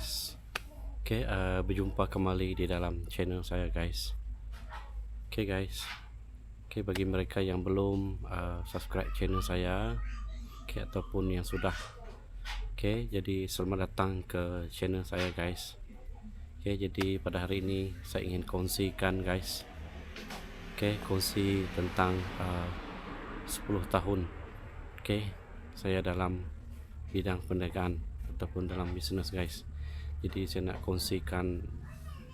guys. Berjumpa kembali di dalam channel saya guys. Guys. Bagi mereka yang belum subscribe channel saya, ataupun yang sudah, jadi selamat datang ke channel saya guys. Jadi pada hari ini saya ingin kongsikan guys. Kongsi tentang 10 tahun saya dalam bidang perniagaan ataupun dalam bisnes guys. Jadi saya nak kongsikan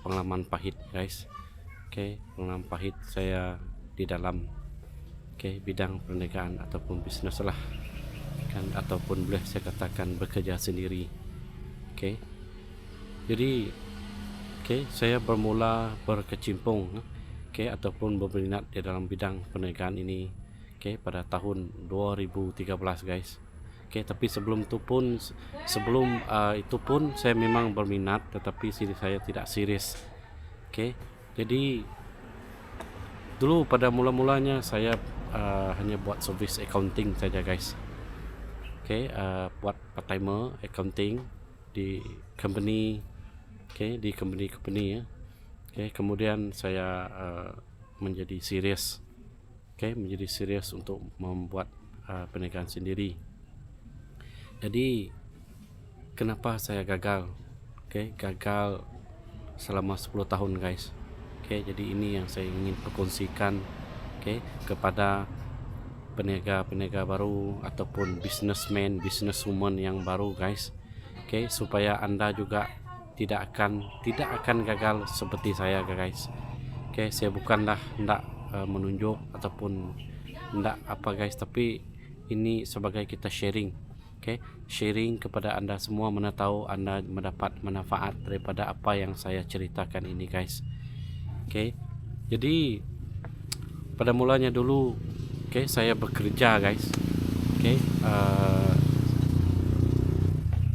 pengalaman pahit guys. Pengalaman pahit saya di dalam bidang perniagaan ataupun bisnes lah kan, ataupun boleh saya katakan bekerja sendiri. Jadi saya bermula berkecimpung ataupun berminat di dalam bidang perniagaan ini pada tahun 2013 guys. Tapi sebelum itu pun saya memang berminat, tetapi saya tidak serius. Jadi dulu pada mula-mulanya saya hanya buat service accounting saja guys. Buat part timer accounting di company, di company ya. Kemudian saya menjadi serius untuk membuat perniagaan sendiri. Jadi kenapa saya gagal? Gagal selama 10 tahun guys. Jadi ini yang saya ingin perkongsikan kepada peniaga baru ataupun businesswoman yang baru guys. Supaya Anda juga tidak akan gagal seperti saya guys. Saya bukanlah hendak menunjuk ataupun hendak apa guys, tapi ini sebagai kita sharing. Sharing kepada Anda semua, mana tahu Anda mendapat manfaat daripada apa yang saya ceritakan ini guys. Jadi pada mulanya dulu saya bekerja guys.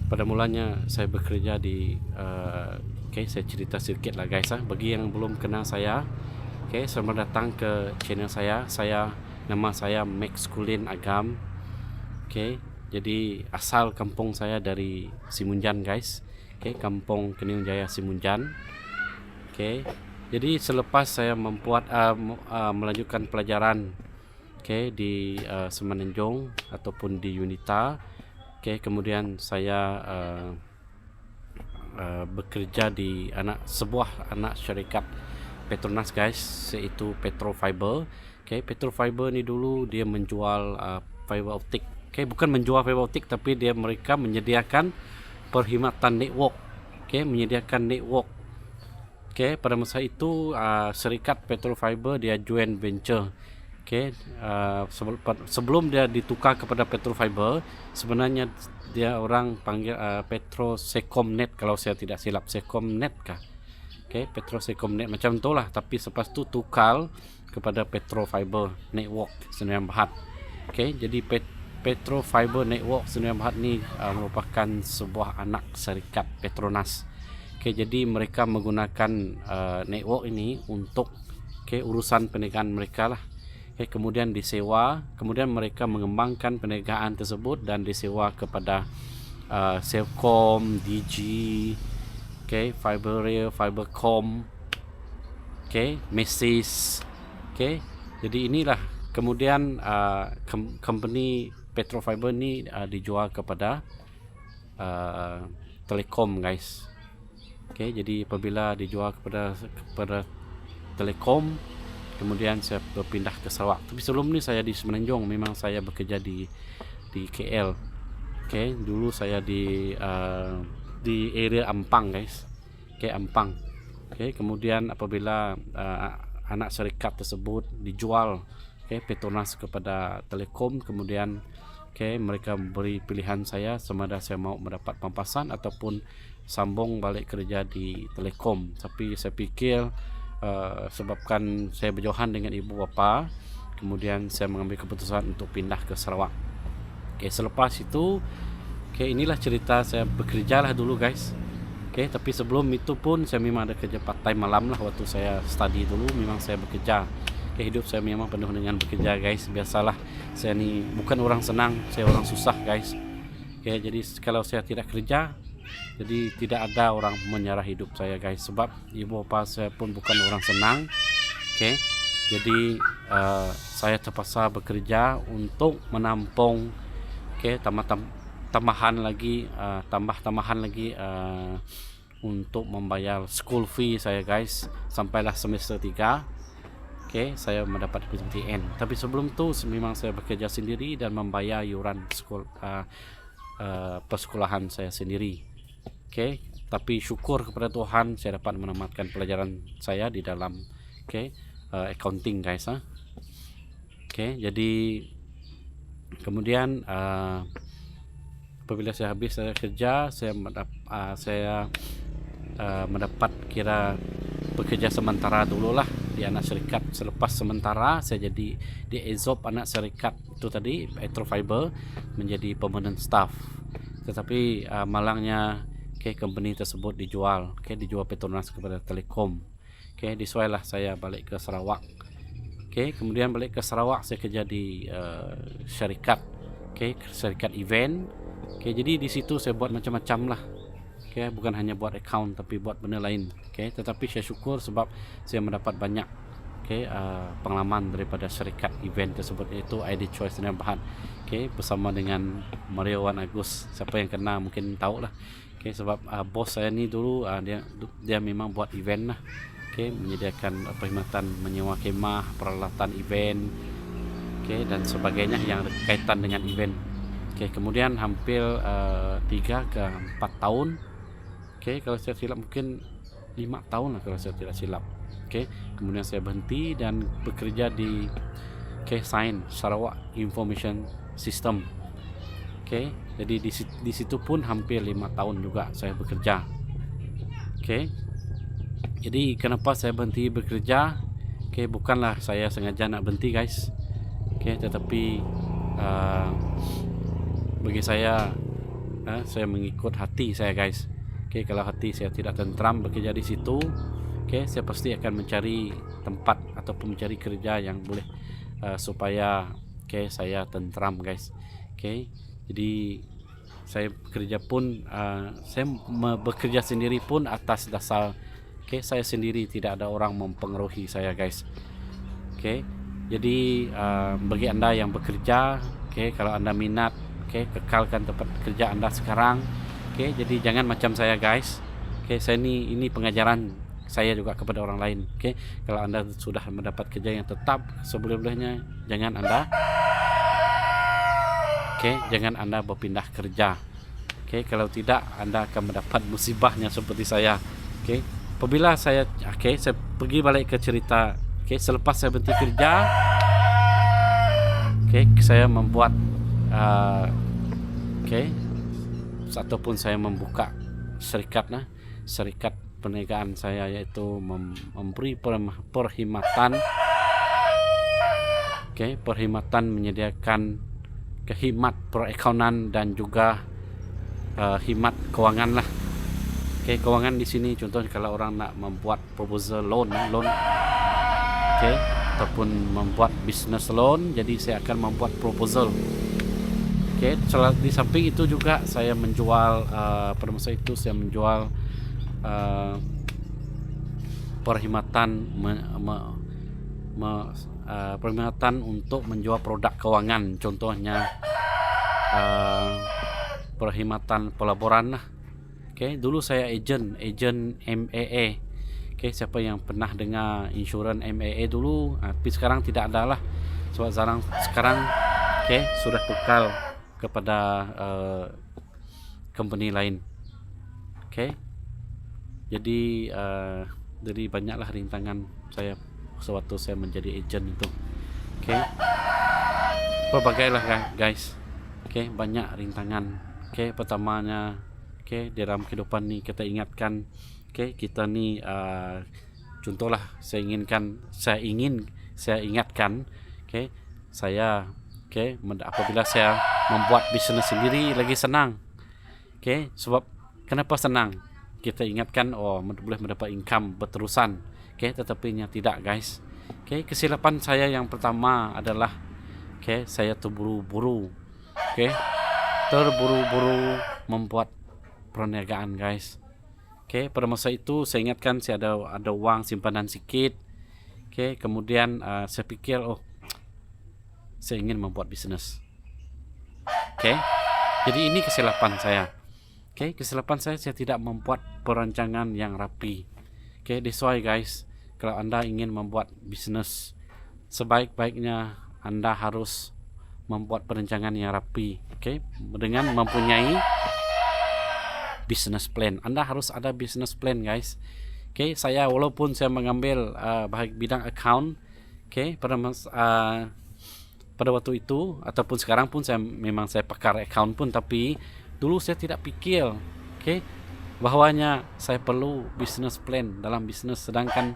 Pada mulanya saya bekerja di saya cerita sedikit lah guys. Bagi yang belum kenal saya, selamat datang ke channel saya. Nama saya Max Kulin Agam. Jadi asal kampung saya dari Simunjan guys. Kampung Keniung Jaya Simunjan. Jadi selepas saya melanjutkan pelajaran di Semenanjung ataupun di Unita, kemudian saya bekerja di sebuah anak syarikat Petronas guys, yaitu Petrofiber. Petrofiber ni dulu dia menjual fiber optik. Bukan menjual fiber optik, tapi mereka menyediakan perkhidmatan network. Menyediakan network. Pada masa itu syarikat Petrofiber dia joint venture. Sebelum dia ditukar kepada Petrofiber, sebenarnya dia orang panggil Petrosecomnet, kalau saya tidak silap, Secomnet kah? Petrosecomnet macam itulah, tapi selepas itu tukar kepada Petrofiber Network Senayan Berhad. Jadi Petrofiber Network Senayan Berhad ni merupakan sebuah anak syarikat Petronas. Jadi mereka menggunakan network ini untuk urusan perniagaan mereka lah. Kemudian disewa, kemudian mereka mengembangkan perniagaan tersebut dan disewa kepada Celcom, Digi, Fiberrail, Fibercom, Masis. Jadi inilah kemudian company Petrofiber ni dijual kepada Telekom guys. Jadi apabila dijual kepada Telekom, kemudian saya berpindah ke Sarawak. Tapi sebelum ni saya di Semenanjung, memang saya bekerja di KL. Dulu saya di area Ampang guys. Ampang. Kemudian apabila anak syarikat tersebut dijual Petronas kepada Telekom, kemudian mereka beri pilihan saya sama ada saya mau mendapat pampasan ataupun sambung balik kerja di Telekom. Tapi saya fikir sebabkan saya berjauhan dengan ibu bapa, kemudian saya mengambil keputusan untuk pindah ke Sarawak. Selepas itu inilah cerita saya bekerja lah dulu guys. Tapi sebelum itu pun saya memang ada kerja part time malam lah. Waktu saya study dulu memang saya bekerja. Hidup saya memang penuh dengan bekerja guys. Biasalah, saya ni bukan orang senang, saya orang susah guys. Jadi kalau saya tidak kerja, Jadi tidak ada orang menyerah hidup saya guys, sebab ibu bapa saya pun bukan orang senang. Oke, jadi saya terpaksa bekerja untuk menampung tambahan lagi untuk membayar school fee saya guys, sampailah semester 3. Saya mendapat PTN. Tapi sebelum tu memang saya bekerja sendiri dan membayar iuran persekolahan saya sendiri. Tapi syukur kepada Tuhan saya dapat menamatkan pelajaran saya di dalam accounting guys. Jadi kemudian apabila saya habis saya kerja, saya mendapat kira bekerja sementara dulu lah di anak syarikat. Selepas sementara saya jadi di EZOP anak syarikat itu tadi Electrofiber, menjadi permanent staff. Tetapi malangnya company tersebut dijual Petronas kepada Telekom. Disuailah saya balik ke Sarawak. Kemudian balik ke Sarawak saya kerja di syarikat syarikat event. Jadi di situ saya buat macam-macam lah. Bukan hanya buat account tapi buat benda lain. Tetapi saya syukur sebab saya mendapat banyak pengalaman daripada syarikat event tersebut, iaitu ID Choice Daniel Bahad. Bersama dengan Mario Wan Agus. Siapa yang kenal mungkin tahu lah. Sebab bos saya ni dulu dia memang buat event lah. Menyediakan perkhidmatan menyewa kemah, peralatan event, dan sebagainya yang berkaitan dengan event. Kemudian hampir 3 ke 4 tahun, kalau saya silap mungkin 5 tahun lah kalau saya tidak silap. Kemudian saya berhenti dan bekerja di SIGN, Sarawak Information System. Jadi di situ pun hampir 5 tahun juga saya bekerja. Jadi kenapa saya berhenti bekerja? Bukanlah saya sengaja nak berhenti guys. Tetapi bagi saya mengikut hati saya guys. Kalau hati saya tidak tentram bekerja di situ, saya pasti akan mencari tempat ataupun mencari kerja yang boleh supaya saya tentram guys. Jadi saya bekerja pun saya bekerja sendiri pun atas dasar saya sendiri, tidak ada orang mempengaruhi saya guys. Jadi bagi anda yang bekerja, kalau anda minat, kekalkan tempat kerja anda sekarang. Jadi jangan macam saya guys. Saya ini pengajaran saya juga kepada orang lain. Kalau anda sudah mendapat kerja yang tetap, sebelum-belumnya jangan anda berpindah kerja. Kalau tidak anda akan mendapat musibahnya seperti saya. Apabila saya pergi balik ke cerita. Selepas saya berhenti kerja, saya membuat ataupun saya membuka syarikat perniagaan saya, yaitu memberi perkhidmatan menyediakan khidmat perakaunan dan juga khidmat kewangan lah. Kewangan di sini contohnya kalau orang nak membuat proposal loan ataupun membuat business loan, jadi saya akan membuat proposal. Di samping itu juga saya menjual pada masa itu saya menjual perkhidmatan perkhidmatan untuk menjual produk keuangan, contohnya perkhidmatan pelaburan lah. Dulu saya ejen MAA. Siapa yang pernah dengar insurans MAA dulu, tapi sekarang tidak ada lah. Sebab sekarang sudah tukar kepada company lain. Jadi banyaklah rintangan saya sewaktu saya menjadi ejen itu. Berbagai lah guys. Banyak rintangan. Pertamanya dalam kehidupan ni kita ingatkan, kita ni contohlah saya ingatkan saya apabila saya membuat bisnes sendiri lagi senang. Sebab kenapa senang? Kita ingatkan boleh mendapat income berterusan. Tetapi tidak guys. Kesilapan saya yang pertama adalah saya terburu-buru membuat perniagaan guys. Oke, pada masa itu saya ingatkan saya ada uang simpanan sedikit. Oke, kemudian saya pikir saya ingin membuat bisnis. Oke, jadi ini kesilapan saya. Oke, kesilapan saya tidak membuat perancangan yang rapi. Oke, that's why guys, kalau Anda ingin membuat bisnis, sebaik-baiknya Anda harus membuat perencanaan yang rapi. Oke, dengan mempunyai business plan. Anda harus ada business plan guys. Oke, saya walaupun saya mengambil bidang account, oke, pada waktu itu ataupun sekarang pun memang saya pakar account pun, tapi dulu saya tidak pikir, oke, bahwanya saya perlu business plan dalam bisnis, sedangkan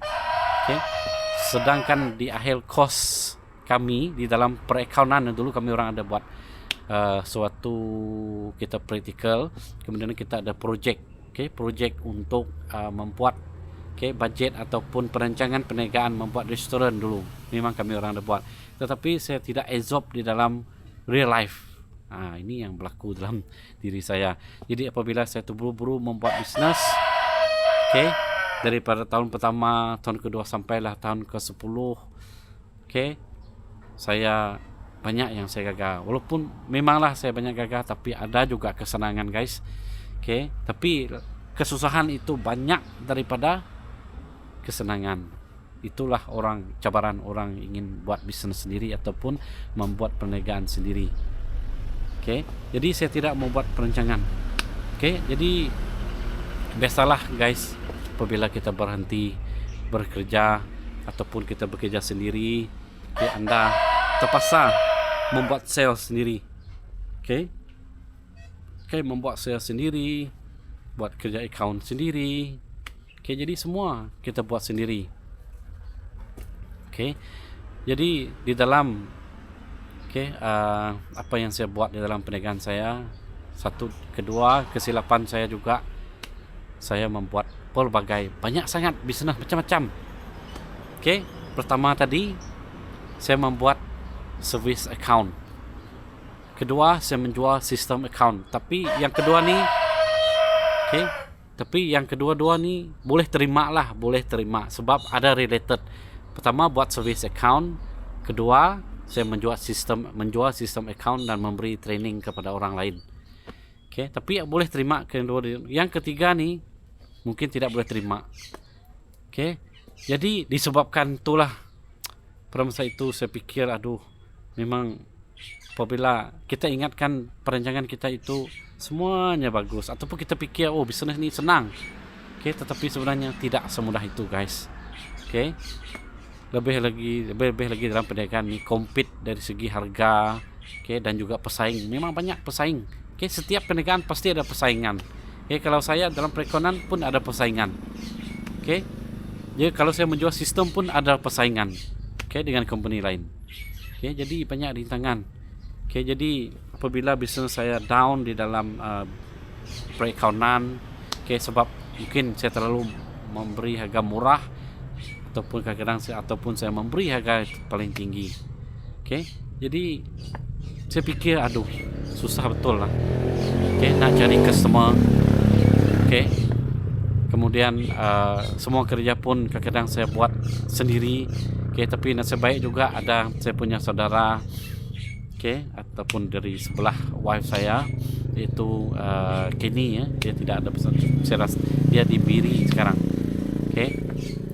di akhir course kami di dalam perakaunan dulu kami orang ada buat suatu kita praktikal, kemudian kita ada project, project untuk membuat budget ataupun perancangan perniagaan membuat restoran dulu. Memang kami orang ada buat, tetapi saya tidak absorb di dalam real life. Ini yang berlaku dalam diri saya. Jadi apabila saya buru-buru membuat bisnis, daripada tahun pertama, tahun kedua sampailah tahun ke-10, saya banyak yang saya gagal. Walaupun memanglah saya banyak gagal, tapi ada juga kesenangan guys. Tapi kesusahan itu banyak daripada kesenangan. Itulah cabaran orang ingin buat bisnis sendiri ataupun membuat perniagaan sendiri. Jadi saya tidak membuat perencanaan. Jadi biasalah guys, apabila kita berhenti bekerja ataupun kita bekerja sendiri, Anda terpaksa membuat sales sendiri. Membuat sales sendiri, buat kerja account sendiri. Jadi semua kita buat sendiri. Jadi di dalam apa yang saya buat di dalam perniagaan saya, kedua kesilapan saya juga, saya membuat banyak sangat bisnis macam-macam. Pertama tadi saya membuat service account. Kedua, saya menjual sistem account. Tapi yang kedua ni, dua ni boleh terima sebab ada related. Pertama buat service account, kedua saya menjual sistem account dan memberi training kepada orang lain. Tapi boleh terima kedua. Yang ketiga ni mungkin tidak boleh terima. Jadi disebabkan itulah pada masa itu saya pikir memang apabila kita ingatkan perancangan kita itu semuanya bagus, ataupun kita pikir bisnes ni senang, tetapi sebenarnya tidak semudah itu guys. Lebih lagi dalam perniagaan ni compete dari segi harga, dan juga pesaing. Memang banyak pesaing. Setiap perniagaan pasti ada persaingan. Kalau saya dalam perekonomian pun ada persaingan. Jadi kalau saya menjual sistem pun ada persaingan dengan company lain. Jadi banyak rintangan. Jadi apabila bisnes saya down di dalam perekonomian, sebab mungkin saya terlalu memberi harga murah, ataupun kadang-kadang saya memberi harga paling tinggi. Jadi saya pikir susah betul lah. Nak cari customer. Kemudian semua kerja pun kadang-kadang saya buat sendiri. Tapi nasib baik juga ada saya punya saudara, ataupun dari sebelah wife saya, yaitu Kenny, dia tidak ada pesan. Saya rasa dia di Biri sekarang.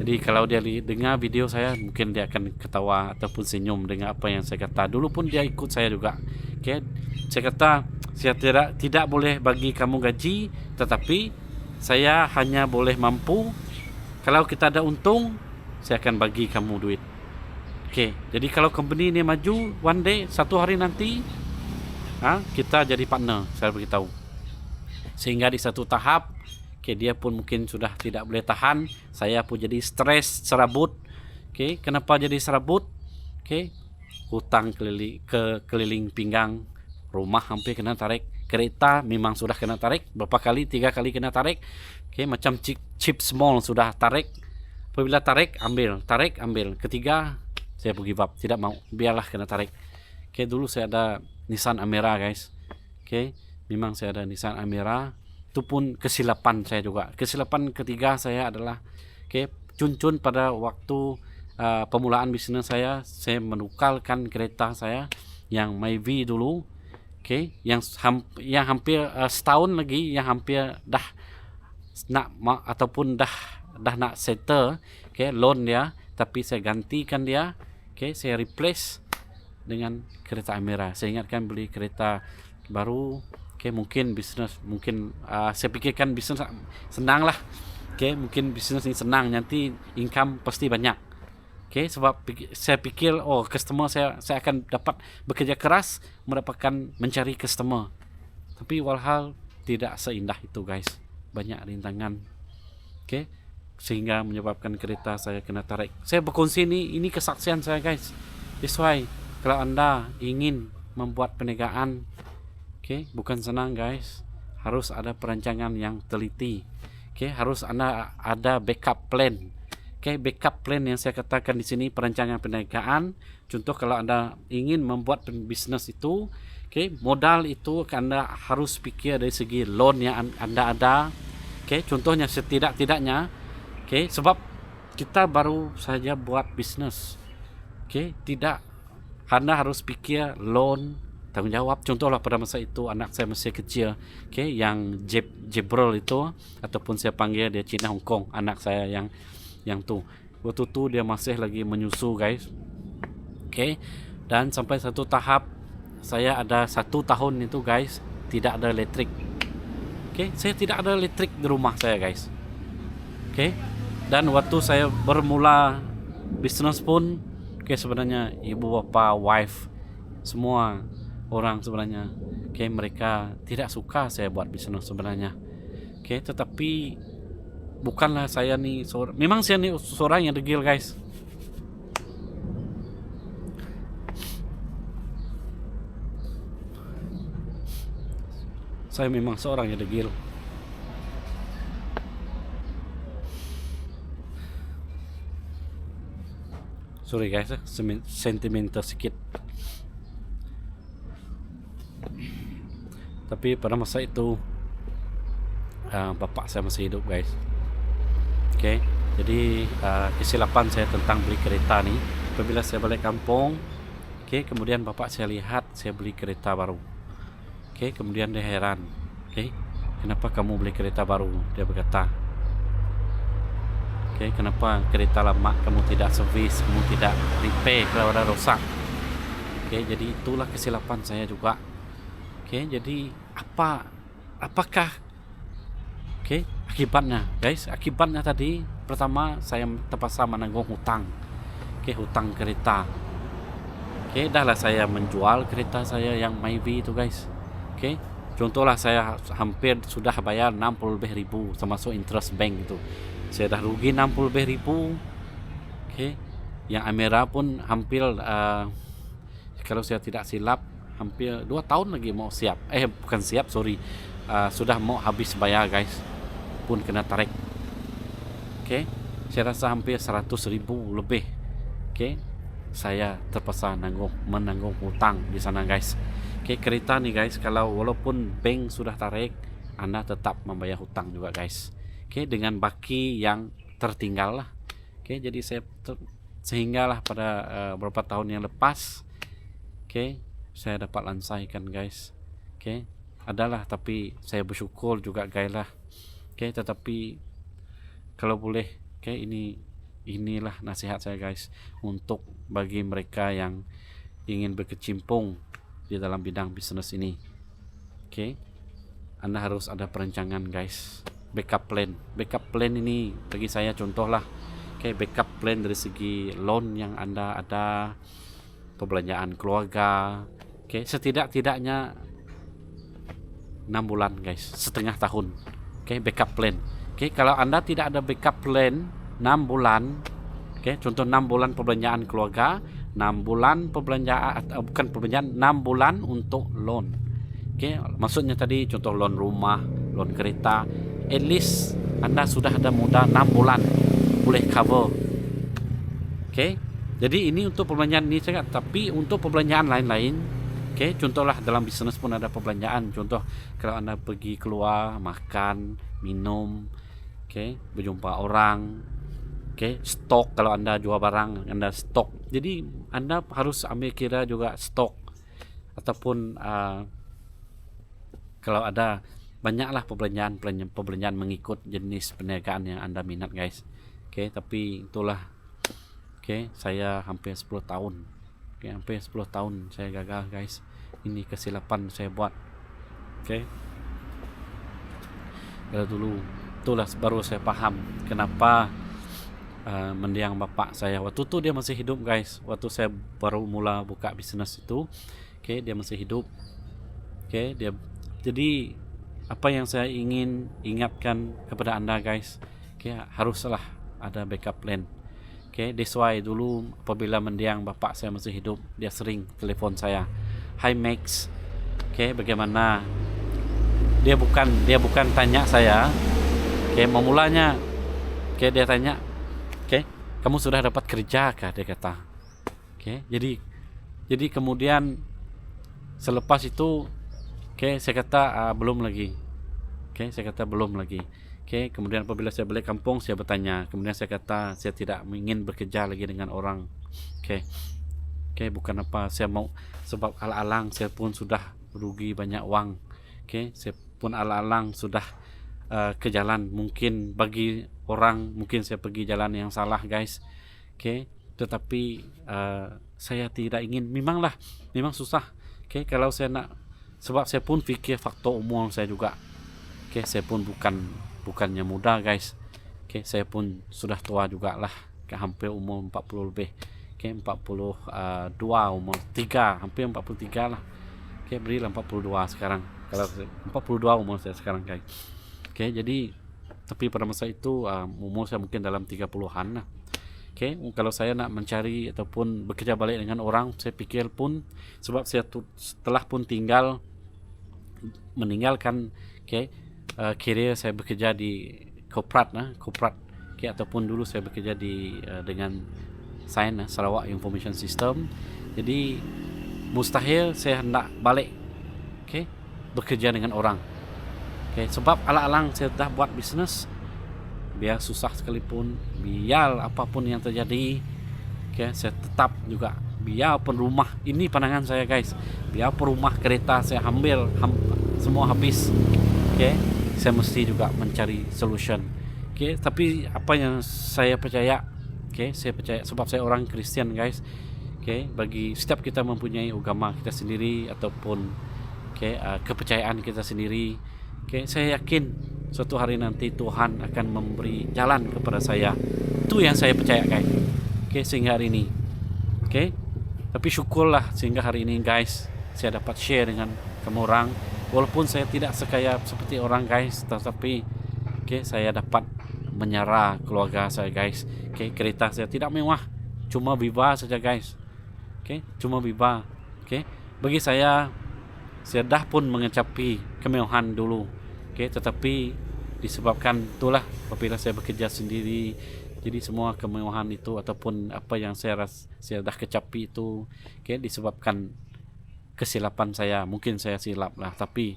Jadi kalau dia dengar video saya, mungkin dia akan ketawa ataupun senyum dengan apa yang saya kata. Dulu pun dia ikut saya juga. Saya kata saya tidak boleh bagi kamu gaji, tetapi saya hanya boleh mampu kalau kita ada untung, saya akan bagi kamu duit. Jadi kalau company ni maju, one day, satu hari nanti, kita jadi partner, saya beritahu. Sehingga di satu tahap, dia pun mungkin sudah tidak boleh tahan, saya pun jadi stres, serabut. Kenapa jadi serabut? Hutang keliling pinggang, rumah hampir kena tarik, kereta memang sudah kena tarik, berapa kali, 3 kali kena tarik. Macam chip small sudah tarik. Apabila tarik, ambil. Ketiga, saya give up, tidak mau, biarlah kena tarik. Dulu saya ada Nissan Amera guys. Memang saya ada Nissan Amera. itu pun kesilapan saya juga. Kesilapan ketiga saya adalah cun pada waktu pemulaan bisnis saya menukarkan kereta saya yang Myvi dulu, yang hampir setahun lagi, yang hampir dah nak ataupun dah nak settle loan dia, tapi saya gantikan dia, saya replace dengan kereta Emira. Saya ingatkan beli kereta baru, mungkin bisnis, saya pikirkan bisnis senang lah, mungkin bisnis ini senang, nanti income pasti banyak, sebab saya pikir customer saya akan dapat bekerja keras mencari customer, tapi walhal tidak seindah itu guys, banyak rintangan, sehingga menyebabkan kereta saya kena tarik. Saya berkongsi ini kesaksian saya guys. That's why kalau anda ingin membuat perniagaan, bukan senang guys, harus ada perancangan yang teliti, harus anda ada backup plan. Backup plan yang saya katakan di sini perancangan perniagaan. Contoh kalau anda ingin membuat bisnis itu, modal itu anda harus pikir dari segi loan yang anda ada. Contohnya setidak-tidaknya, sebab kita baru saja buat bisnis, tidak, anda harus pikir loan, tanggung jawab. Contohlah pada masa itu anak saya masih kecil, yang Jebrol itu, ataupun saya panggil dia Cina Hong Kong, anak saya yang tu waktu tu dia masih lagi menyusu guys, dan sampai satu tahap saya ada 1 tahun itu guys tidak ada listrik, saya tidak ada listrik di rumah saya guys, dan waktu saya bermula bisnis pun, sebenarnya ibu bapa wife semua orang sebenarnya, mereka tidak suka saya buat bisnis sebenarnya, tetapi bukanlah saya nih memang saya nih seorang yang degil guys. Saya memang seorang yang degil. Sorry guys, sentimental sedikit. Tapi pada masa itu bapak saya masih hidup guys. Jadi kesilapan saya tentang beli kereta nih, apabila saya balik kampung, kemudian bapak saya lihat saya beli kereta baru, kemudian dia heran, kenapa kamu beli kereta baru? Dia berkata, kenapa kereta lama kamu tidak servis, kamu tidak repair kalau ada rosak? Jadi itulah kesilapan saya juga. Jadi apakah akibatnya guys? Akibatnya tadi, pertama saya terpaksa menanggung hutang, hutang kereta. Dahlah saya menjual kereta saya yang Myvi itu guys. Contohlah saya hampir sudah bayar 60 lebih ribu termasuk interest bank itu. Saya dah rugi 60 lebih ribu. Yang Emira pun hampir kalau saya tidak silap hampir 2 tahun lagi mau siap. Bukan siap, sorry. Sudah mau habis bayar guys, pun kena tarik. Saya rasa hampir 100 ribu lebih. Saya terpaksa menanggung hutang di sana guys. Kereta nih guys, kalau walaupun bank sudah tarik, anda tetap membayar hutang juga guys. Dengan baki yang tertinggal lah. Jadi sehinggalah pada beberapa tahun yang lepas, saya dapat lansaikan guys. Adalah, tapi saya bersyukur juga guys lah. Tetapi kalau boleh, inilah nasihat saya guys, untuk bagi mereka yang ingin berkecimpung di dalam bidang bisnis ini. Anda harus ada perencanaan guys. Backup plan ini bagi saya contoh lah. Backup plan dari segi loan yang anda ada, perbelanjaan keluarga, setidak-tidaknya 6 bulan guys, setengah tahun. Backup plan. Kalau anda tidak ada backup plan 6 bulan, contoh 6 bulan perbelanjaan keluarga, 6 bulan perbelanjaan, bukan perbelanjaan, 6 bulan untuk loan. Maksudnya tadi contoh loan rumah, loan kereta, at least anda sudah ada modal 6 bulan boleh cover. Jadi ini untuk perbelanjaan ini sangat, tapi untuk perbelanjaan lain-lain, Oke, contohlah dalam bisnis pun ada perbelanjaan. Contoh kalau Anda pergi keluar makan, minum, oke, berjumpa orang, oke, stok kalau Anda jual barang, Anda stok. Jadi Anda harus ambil kira juga stok ataupun kalau ada banyaklah perbelanjaan mengikut jenis perniagaan yang Anda minat, guys. Oke, tapi itulah. Oke, saya hampir 10 tahun. Oke, hampir 10 tahun saya gagal, guys. Ini kesilapan saya buat. Oke. Kalau dulu itulah baru saya paham kenapa mendiang bapak saya. Waktu itu dia masih hidup, guys. Waktu saya baru mula buka bisnis itu, oke, dia masih hidup. Oke, dia. Jadi apa yang saya ingin ingatkan kepada Anda, guys, oke, haruslah ada backup plan. Oke, that's why dulu apabila mendiang bapak saya masih hidup, dia sering telepon saya. Hi Max. Oke, bagaimana? Dia bukan tanya saya. Oke, memulanya oke, dia tanya, oke, kamu sudah dapat kerja kah? Dia kata. Oke, jadi kemudian selepas itu, oke, saya kata belum lagi. Oke, saya kata belum lagi. Oke, kemudian apabila saya balik kampung, saya bertanya. Kemudian saya kata saya tidak ingin bekerja lagi dengan orang. Oke, bukan apa, saya mau sebab alang-alang saya pun sudah rugi banyak uang. Oke, saya pun alang-alang sudah ke jalan. Mungkin bagi orang mungkin saya pergi jalan yang salah, guys. Oke, tetapi saya tidak ingin. Memang susah. Oke, kalau saya nak, sebab saya pun fikir faktor umur saya juga. Oke, saya pun bukannya muda, guys. Oke, saya pun sudah tua juga lah, hampir umur 40 lebih. Oke, 42 umur 3, hampir 43 lah. Oke, berilah 42 sekarang. Kalau 42 umur saya sekarang, guys. Oke, jadi tapi pada masa itu umur saya mungkin dalam 30-an lah. Oke, kalau saya nak mencari ataupun bekerja balik dengan orang, saya pikir pun sebab saya setelah pun meninggalkan career saya bekerja di korporat, ataupun dulu saya bekerja dengan SIN, Sarawak Information System. Jadi mustahil saya hendak balik bekerja dengan orang. Sebab alang-alang saya dah buat bisnes, biar susah sekalipun, biar apapun yang terjadi, saya tetap juga, biarpun rumah, ini pandangan saya, guys, biarpun rumah, kereta saya ambil semua habis, saya mesti juga mencari solution. Tapi apa yang saya percaya, saya percaya sebab saya orang Kristian, guys. Bagi setiap kita mempunyai agama kita sendiri ataupun kepercayaan kita sendiri. Saya yakin suatu hari nanti Tuhan akan memberi jalan kepada saya. Itu yang saya percaya, guys. Sehingga hari ini. Tapi syukurlah sehingga hari ini, guys, saya dapat share dengan kamu orang. Walaupun saya tidak sekaya seperti orang, guys, tetapi saya dapat menyara keluarga saya, guys. Kereta saya tidak mewah, cuma Viva saja, guys. Cuma Viva. Bagi saya dah pun mengecapi kemewahan dulu. Tetapi disebabkan itulah apabila saya bekerja sendiri, jadi semua kemewahan itu ataupun apa yang saya dah kecapi itu disebabkan kesilapan saya. Mungkin saya silap lah, tapi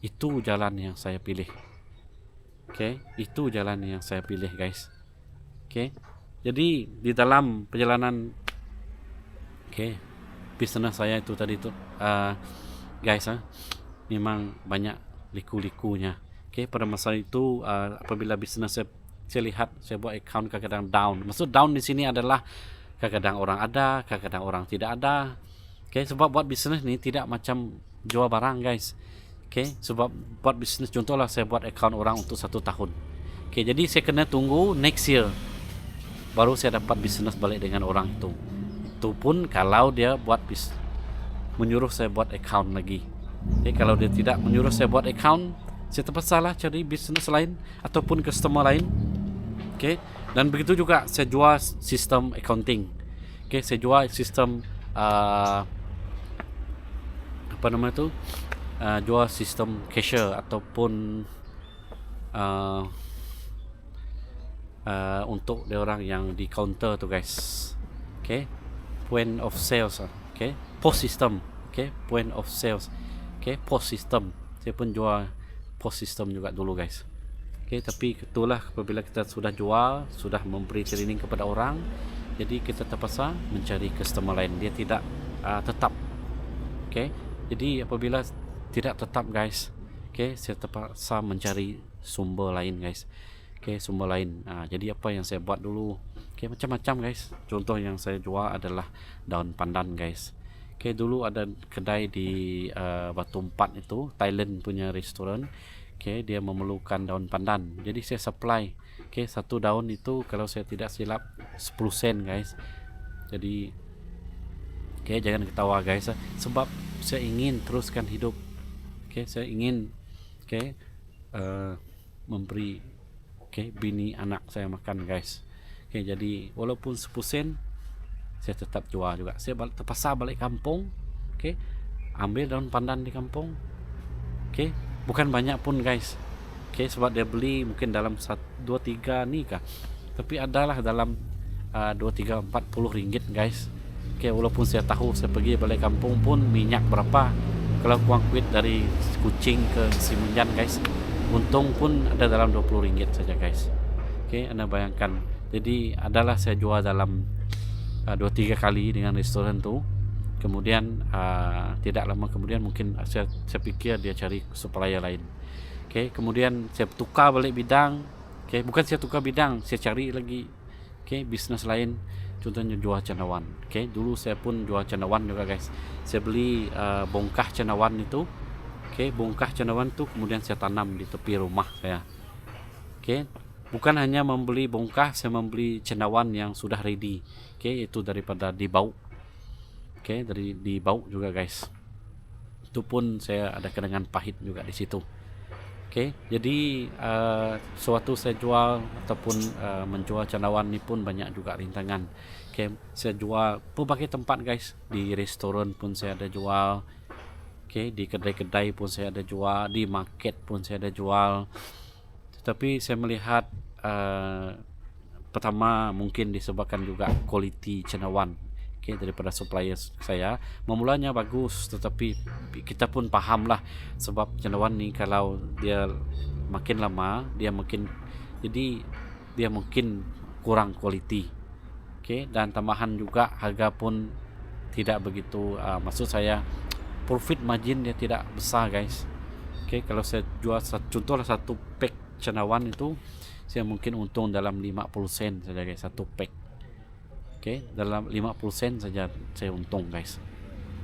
itu jalan yang saya pilih. Itu jalan yang saya pilih, guys. Jadi di dalam perjalanan bisnis saya itu tadi tu guys, memang banyak liku-likunya. Pada masa itu apabila bisnis saya lihat, saya buat account kadang-kadang down. Maksud down di sini adalah kadang-kadang orang ada, kadang-kadang orang tidak ada. Sebab buat bisnis ni tidak macam jual barang, guys. Sebab buat bisnis, contohlah saya buat account orang untuk 1 tahun. Jadi saya kena tunggu next year baru saya dapat bisnis balik dengan orang itu. Itu pun kalau dia menyuruh saya buat account lagi. Kalau dia tidak menyuruh saya buat account, saya terpaksa lah cari bisnis lain ataupun customer lain. Dan begitu juga saya jual sistem accounting. Saya jual sistem jual sistem cashier ataupun untuk dia orang yang di counter tu, guys. Point of sales. Okay, POS system. Okay, point of sales. Okay, POS system. Saya pun jual POS system juga dulu guys. Okay, tapi itulah apabila kita sudah jual, sudah memberi training kepada orang, jadi kita terpaksa mencari customer lain. Dia tidak tetap. Okay, jadi apabila tidak tetap guys, okay, saya terpaksa mencari sumber lain guys. Okay, sumber lain. Jadi apa yang saya buat dulu? Okay, macam-macam guys. Contoh yang saya jual adalah daun pandan guys. Okay, dulu ada kedai di Batu Empat itu, Thailand punya restoran. Okay, dia memerlukan daun pandan. Jadi saya supply. Okay, satu daun itu kalau saya tidak silap 10 sen guys. Jadi okay, jangan ketawa guys, sebab saya ingin teruskan hidup. Okay, saya ingin memberi bini anak saya makan guys. Okay, jadi walaupun 10 sen saya tetap jual juga. Saya terpaksa balik kampung. Okay, ambil daun pandan di kampung. Okay, bukan banyak pun guys. Okay, sebab dia beli mungkin dalam 2-3 ni kah, tapi adalah dalam 2-3-40 ringgit guys. Okay, walaupun saya tahu saya pergi balik kampung pun minyak berapa, kalau kuang kuit dari Kuching ke Simunjan guys, untung pun ada dalam 20 ringgit saja guys. Okay, anda bayangkan. Jadi adalah saya jual dalam 2-3 kali dengan restoran tu. Kemudian tidak lama kemudian mungkin saya pikir dia cari supplier lain. Okay, kemudian saya tukar balik bidang. Okay, bukan saya tukar bidang, saya cari lagi bisnes lain. Contohnya jual cendawan. Okay, dulu saya pun jual cendawan juga guys. Saya beli bongkah cendawan itu. Okay, bongkah cendawan tu kemudian saya tanam di tepi rumah saya. Okay, bukan hanya membeli bongkah, saya membeli cendawan yang sudah ready. Okay, itu daripada dibau. Okay, dari dibau juga guys. Itu pun saya ada kenangan pahit juga di situ. Okay, jadi sewaktu saya jual ataupun menjual cendawan ni pun banyak juga rintangan. Okay, saya jual berbagai tempat guys. Di restoran pun saya ada jual. Okay, di kedai-kedai pun saya ada jual. Di market pun saya ada jual. Tetapi saya melihat pertama mungkin disebabkan juga kualiti cendawan. Okay, daripada supplier saya memulanya bagus, tetapi kita pun paham lah, sebab cendawan ni kalau dia makin lama dia makin kurang kualiti. Okay, dan tambahan juga harga pun tidak begitu, maksud saya profit margin dia tidak besar guys. Okay, kalau saya jual contohlah satu pack cendawan itu saya mungkin untung dalam 50 sen saja guys, satu pack. Okay, dalam 50 sen saja saya untung guys.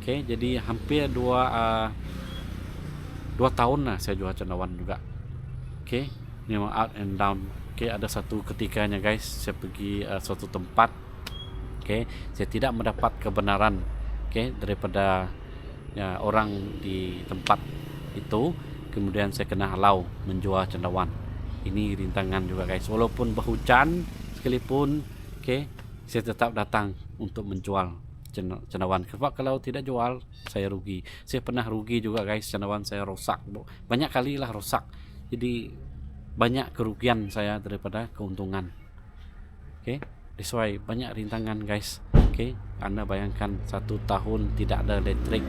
Okay, jadi hampir 2 tahun lah saya jual cendawan juga. Okay, memang up and down. Okay, ada satu ketikanya guys, saya pergi suatu tempat. Okay, saya tidak mendapat kebenaran daripada orang di tempat itu. Kemudian saya kena halau menjual cendawan. Ini rintangan juga guys, walaupun berhujan sekalipun. Saya tetap datang untuk menjual cendawan. Sebab kalau tidak jual saya rugi. Saya pernah rugi juga guys, cendawan saya rosak. Banyak kali lah rosak. Jadi banyak kerugian saya daripada keuntungan. That's why banyak rintangan guys. Anda bayangkan 1 tahun tidak ada elektrik.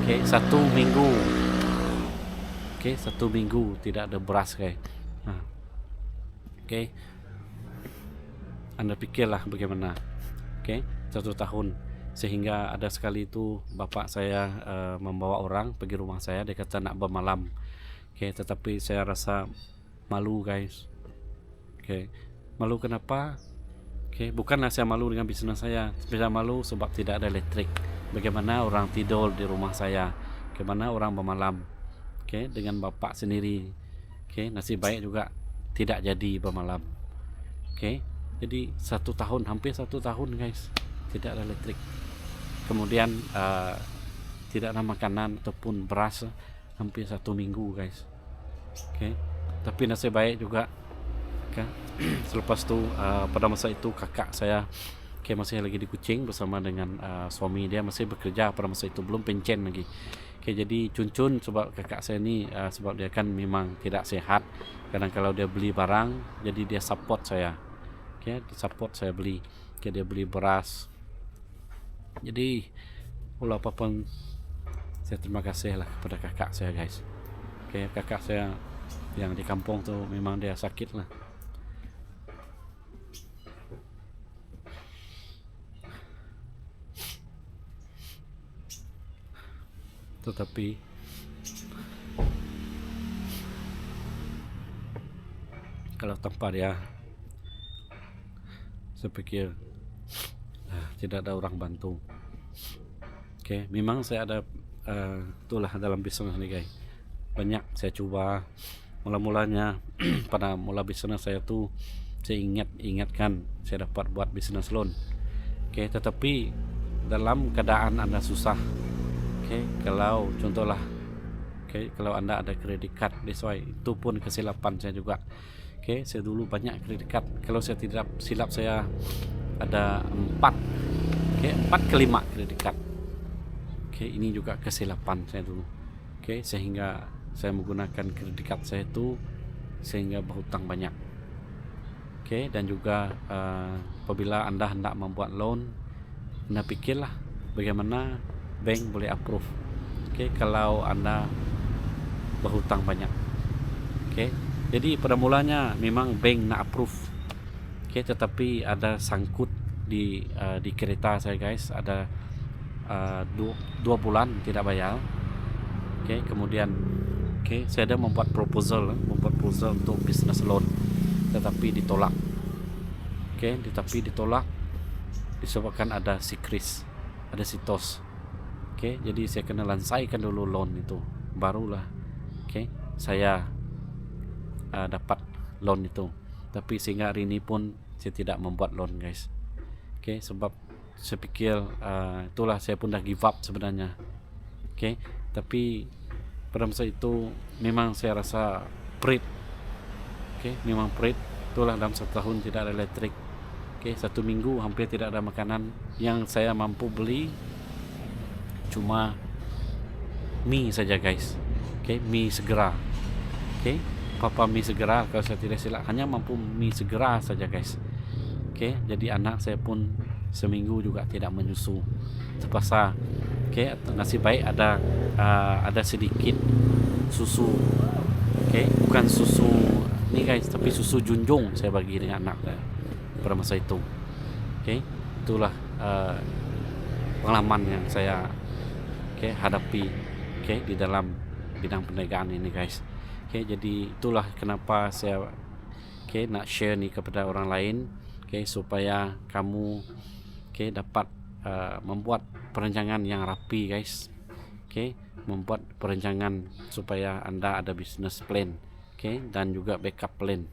1 minggu. 1 minggu tidak ada beras guys. Anda fikirlah bagaimana. 1 tahun. Sehingga ada sekali itu bapak saya membawa orang pergi rumah saya. Dia kata nak bermalam. Tetapi saya rasa malu guys. Malu kenapa? Bukanlah saya malu dengan bisnes saya. Saya malu sebab tidak ada elektrik. Bagaimana orang tidur di rumah saya? Bagaimana orang bermalam? Dengan bapak sendiri. Nasib baik juga tidak jadi bermalam. Jadi 1 tahun, hampir 1 tahun guys, tidak ada elektrik. Kemudian tidak ada makanan ataupun beras hampir 1 minggu guys. Tapi nasib baik juga. Selepas tu pada masa itu kakak saya masih lagi di Kuching bersama dengan suami dia, masih bekerja pada masa itu, belum pencen lagi. Jadi cun-cun sebab kakak saya ni sebab dia kan memang tidak sehat. Kadang kalau dia beli barang, jadi dia support saya. Dia support saya beli. Dia beli beras. Jadi walau apapun saya terima kasih lah kepada kakak saya guys. Oke, kakak saya yang di kampung tuh memang dia sakit lah, tetapi kalau tanpa dia saya pikir tidak ada orang bantu. Oke, memang saya ada itulah dalam bisnis ini guys, banyak saya coba. Mula-mulanya pada mula bisnis saya tuh saya ingatkan saya dapat buat bisnis loan. Oke, tetapi dalam keadaan Anda susah, oke, kalau contohlah, oke, kalau Anda ada kredit card, itu pun kesilapan saya juga. Oke, saya dulu banyak kredit card, kalau saya tidak silap saya ada 4 ke 5 kredit card. Oke, ini juga kesilapan saya dulu. Oke, sehingga saya menggunakan kredit card saya itu sehingga berhutang banyak. Oke, dan juga apabila Anda hendak membuat loan, Anda pikirlah bagaimana bank boleh approve. Oke, kalau Anda berhutang banyak. Oke, jadi pada mulanya memang bank nak approve. Oke, tetapi ada sangkut di kereta saya guys, ada 2 bulan tidak bayar. Oke, kemudian saya ada membuat proposal untuk business loan, tetapi ditolak. Tetapi ditolak disebabkan ada sikris, ada sitos. Jadi saya kena lansaikan dulu loan itu, barulah saya dapat loan itu. Tapi sehingga hari ini pun saya tidak membuat loan guys. Sebab saya pikir itulah saya pun dah give up sebenarnya. Tapi pada masa itu memang saya rasa perit. Memang perit. Itulah dalam 1 tahun tidak ada elektrik. 1 minggu hampir tidak ada makanan. Yang saya mampu beli cuma mie saja guys. Mie segera. Papa mie segera, kalau saya tidak silap hanya mampu mie segera saja guys. Jadi anak saya pun seminggu juga tidak menyusu. Terpaksa nasib baik ada sedikit susu. Bukan susu ini guys, tapi susu junjung saya bagi dengan anak saya pada masa itu. Itulah pengalaman yang saya hadapi di dalam bidang perniagaan ini guys. Jadi itulah kenapa saya nak share nih kepada orang lain, supaya kamu dapat membuat perencanaan yang rapi guys. Membuat perencanaan supaya Anda ada business plan, dan juga backup plan.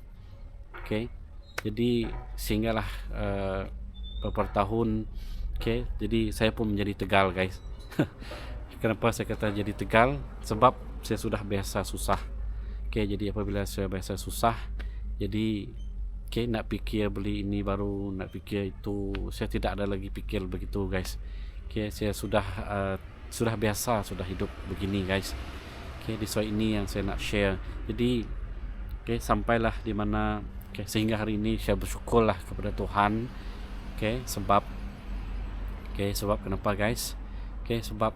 Jadi sehinggalah beberapa tahun, jadi saya pun menjadi tegal guys. Kenapa saya kata jadi tegal? Sebab saya sudah biasa susah. Jadi apabila saya biasa susah, jadi nak pikir beli ini baru, nak pikir itu, saya tidak ada lagi pikir begitu guys. Saya sudah biasa, sudah hidup begini guys. Di soal ini yang saya nak share. Jadi sampailah di mana sehingga hari ini saya bersyukurlah kepada Tuhan. Sebab kenapa guys? Sebab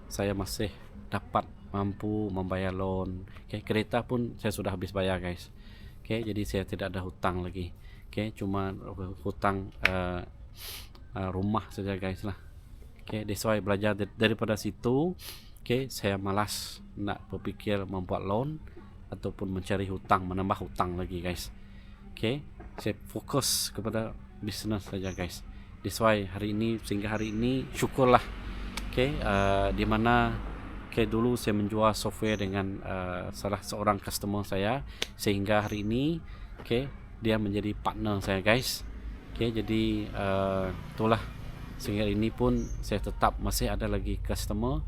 saya masih dapat mampu membayar loan. Kereta pun saya sudah habis bayar guys. Jadi saya tidak ada hutang lagi. Cuma hutang rumah saja guys lah. That's why belajar daripada situ. Saya malas nak berpikir membuat loan ataupun mencari hutang, menambah hutang lagi guys. Saya fokus kepada bisnes saja guys. That's why hari ini, sehingga hari ini syukurlah. Di mana dulu saya menjual software dengan salah seorang customer saya, sehingga hari ini dia menjadi partner saya guys. Jadi itulah, sehingga ini pun saya tetap masih ada lagi customer.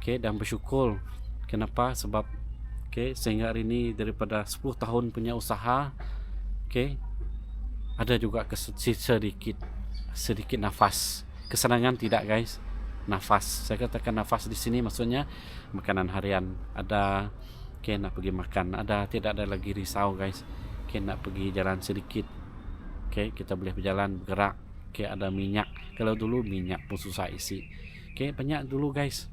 Dan bersyukur. Kenapa? Sebab sehingga hari ini daripada 10 tahun punya usaha, ada juga sedikit nafas. Kesenangan tidak guys, nafas. Saya katakan nafas di sini maksudnya makanan harian ada, nak pergi makan ada, tidak ada lagi risau guys. Nak pergi jalan sedikit, kita boleh berjalan bergerak. Ada minyak. Kalau dulu minyak pun susah isi. banyak dulu guys.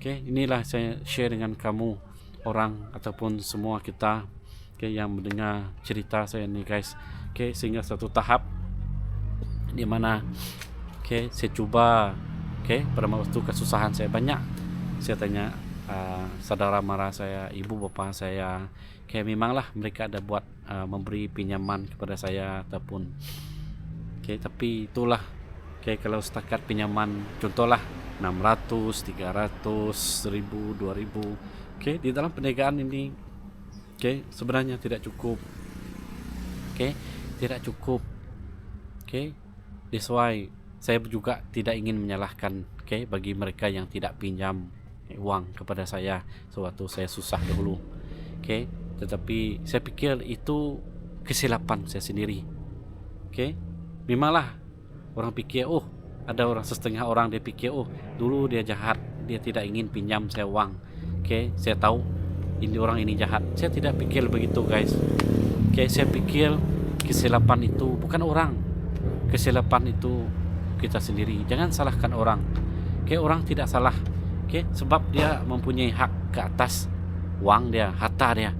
Inilah saya share dengan kamu orang ataupun semua kita yang mendengar cerita saya ini guys. Sehingga satu tahap di mana saya cuba pada waktu kesusahan saya banyak, saya tanya saudara mara saya, ibu bapa saya, memanglah mereka ada buat memberi pinjaman kepada saya ataupun tapi itulah kalau setakat pinjaman contohlah 600, 300, 1000, 2000 di dalam perniagaan ini sebenarnya tidak cukup. Tidak cukup. That's why saya juga tidak ingin menyalahkan bagi mereka yang tidak pinjam uang kepada saya sewaktu saya susah dahulu. Tetapi saya pikir itu kesilapan saya sendiri. Memanglah orang pikir ada orang setengah orang dia pikir dulu dia jahat, dia tidak ingin pinjam saya uang. Saya tahu ini orang ini jahat. Saya tidak pikir begitu guys. Saya pikir kesilapan itu bukan orang, kesilapan itu kita sendiri. Jangan salahkan orang. Orang tidak salah. Sebab dia mempunyai hak ke atas uang dia, harta dia.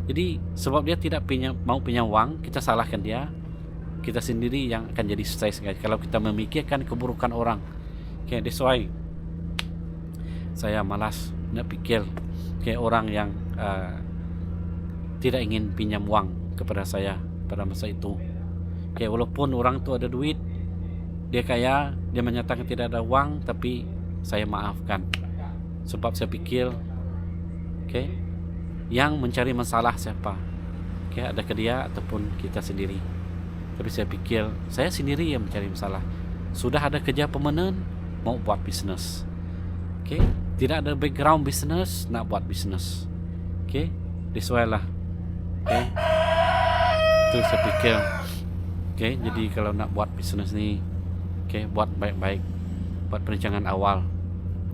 Jadi sebab dia tidak mau pinjam uang, kita salahkan dia. Kita sendiri yang akan jadi stres guys kalau kita memikirkan keburukan orang. That's why saya malas nak pikir orang yang tidak ingin pinjam uang kepada saya pada masa itu. Walaupun orang tu ada duit, dia kaya, dia menyatakan tidak ada uang, tapi saya maafkan. Sebab saya pikir yang mencari masalah siapa? Adakah dia ataupun kita sendiri? Tapi saya pikir saya sendiri yang mencari masalah. Sudah ada kerja permanent, mau buat bisnes. Tidak ada background bisnes, nak buat bisnes. That's why lah. Itu saya pikir. Jadi kalau nak buat bisnes ni, buat baik-baik, buat perencanaan awal,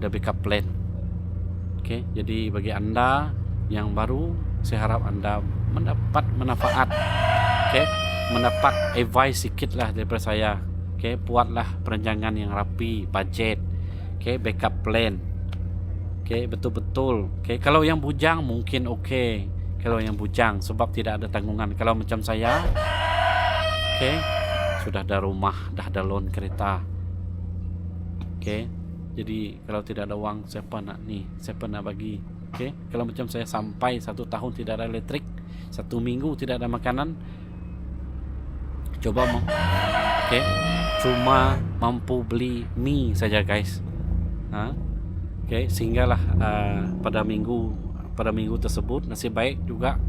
ada backup plan. Jadi bagi anda yang baru, saya harap anda mendapat manfaat. Mendapat advice sikit lah daripada saya. Buatlah perencanaan yang rapi, budget, backup plan. Betul-betul. Kalau yang bujang mungkin kalau yang bujang sebab tidak ada tanggungan. Kalau macam saya, sudah ada rumah, dah ada loan kereta. Jadi kalau tidak ada uang, siapa nak bagi? Kalau macam saya sampai 1 tahun tidak ada elektrik, 1 minggu tidak ada makanan, cuma mampu beli mie saja guys. Sehinggalah pada minggu tersebut nasib baik juga.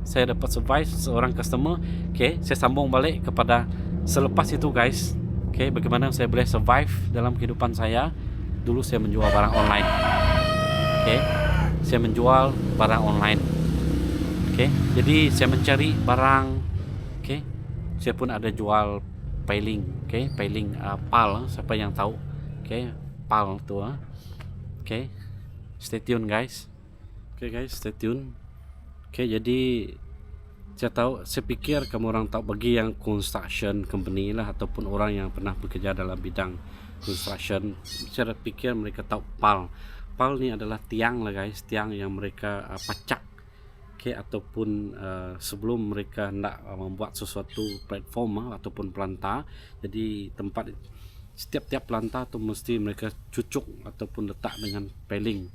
Saya dapat survive seorang customer. Saya sambung balik kepada selepas itu guys. Bagaimana saya boleh survive dalam kehidupan saya. Dulu saya menjual barang online. Saya menjual barang online. Jadi saya mencari barang. Saya pun ada jual piling. Piling PAL, siapa yang tahu. PAL tu. Stay tune guys. Guys, stay tune. Jadi saya pikir kamu orang tahu, bagi yang construction company lah ataupun orang yang pernah bekerja dalam bidang construction, saya pikir mereka tahu PAL. PAL ni adalah tiang lah guys, tiang yang mereka pacak. Ataupun sebelum mereka nak membuat sesuatu platform ataupun pelanta, jadi tempat setiap planta tu mesti mereka cucuk ataupun letak dengan piling,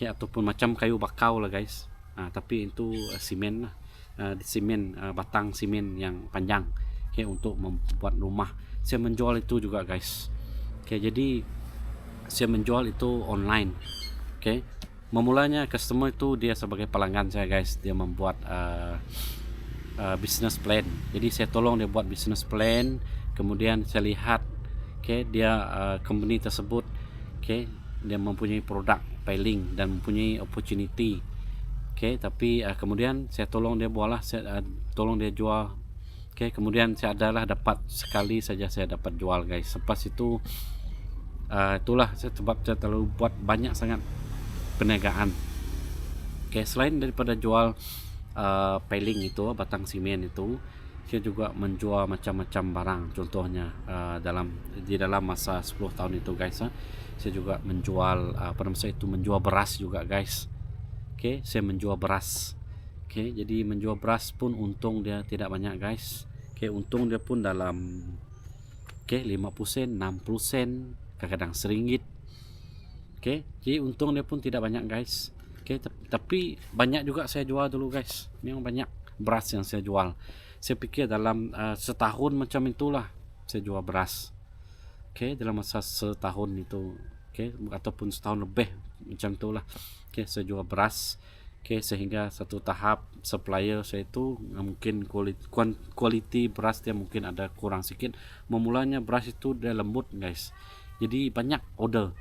ataupun macam kayu bakau lah guys. Tapi itu simen lah, simen, batang simen yang panjang untuk membuat rumah. Saya menjual itu juga guys. Jadi saya menjual itu online. Memulanya customer itu dia sebagai pelanggan saya guys, dia membuat business plan. Jadi saya tolong dia buat business plan, kemudian saya lihat dia company tersebut dia mempunyai produk piling dan mempunyai opportunity. Tapi kemudian saya tolong dia tolong dia jual. Kemudian saya adalah dapat sekali saja saya dapat jual guys. Lepas itu itulah sebab saya terlalu buat banyak sangat perniagaan. Selain daripada jual piling itu, batang simen itu, saya juga menjual macam-macam barang. Contohnya di dalam masa 10 tahun itu guys, saya juga menjual menjual beras juga guys. Oke, saya menjual beras. Oke, jadi menjual beras pun untung dia tidak banyak guys. Oke, untung dia pun dalam 50 sen, 60 sen, kadang-kadang RM1. Oke, jadi untung dia pun tidak banyak guys. Oke, tapi banyak juga saya jual dulu guys. Memang banyak beras yang saya jual. Saya pikir dalam setahun macam itulah saya jual beras. Oke, dalam masa setahun itu, ataupun setahun lebih macam itulah. Oke, saya jual beras. Oke, sehingga satu tahap supplier saya itu mungkin quality beras dia mungkin ada kurang sedikit. Memulanya beras itu dia lembut guys. Jadi banyak order.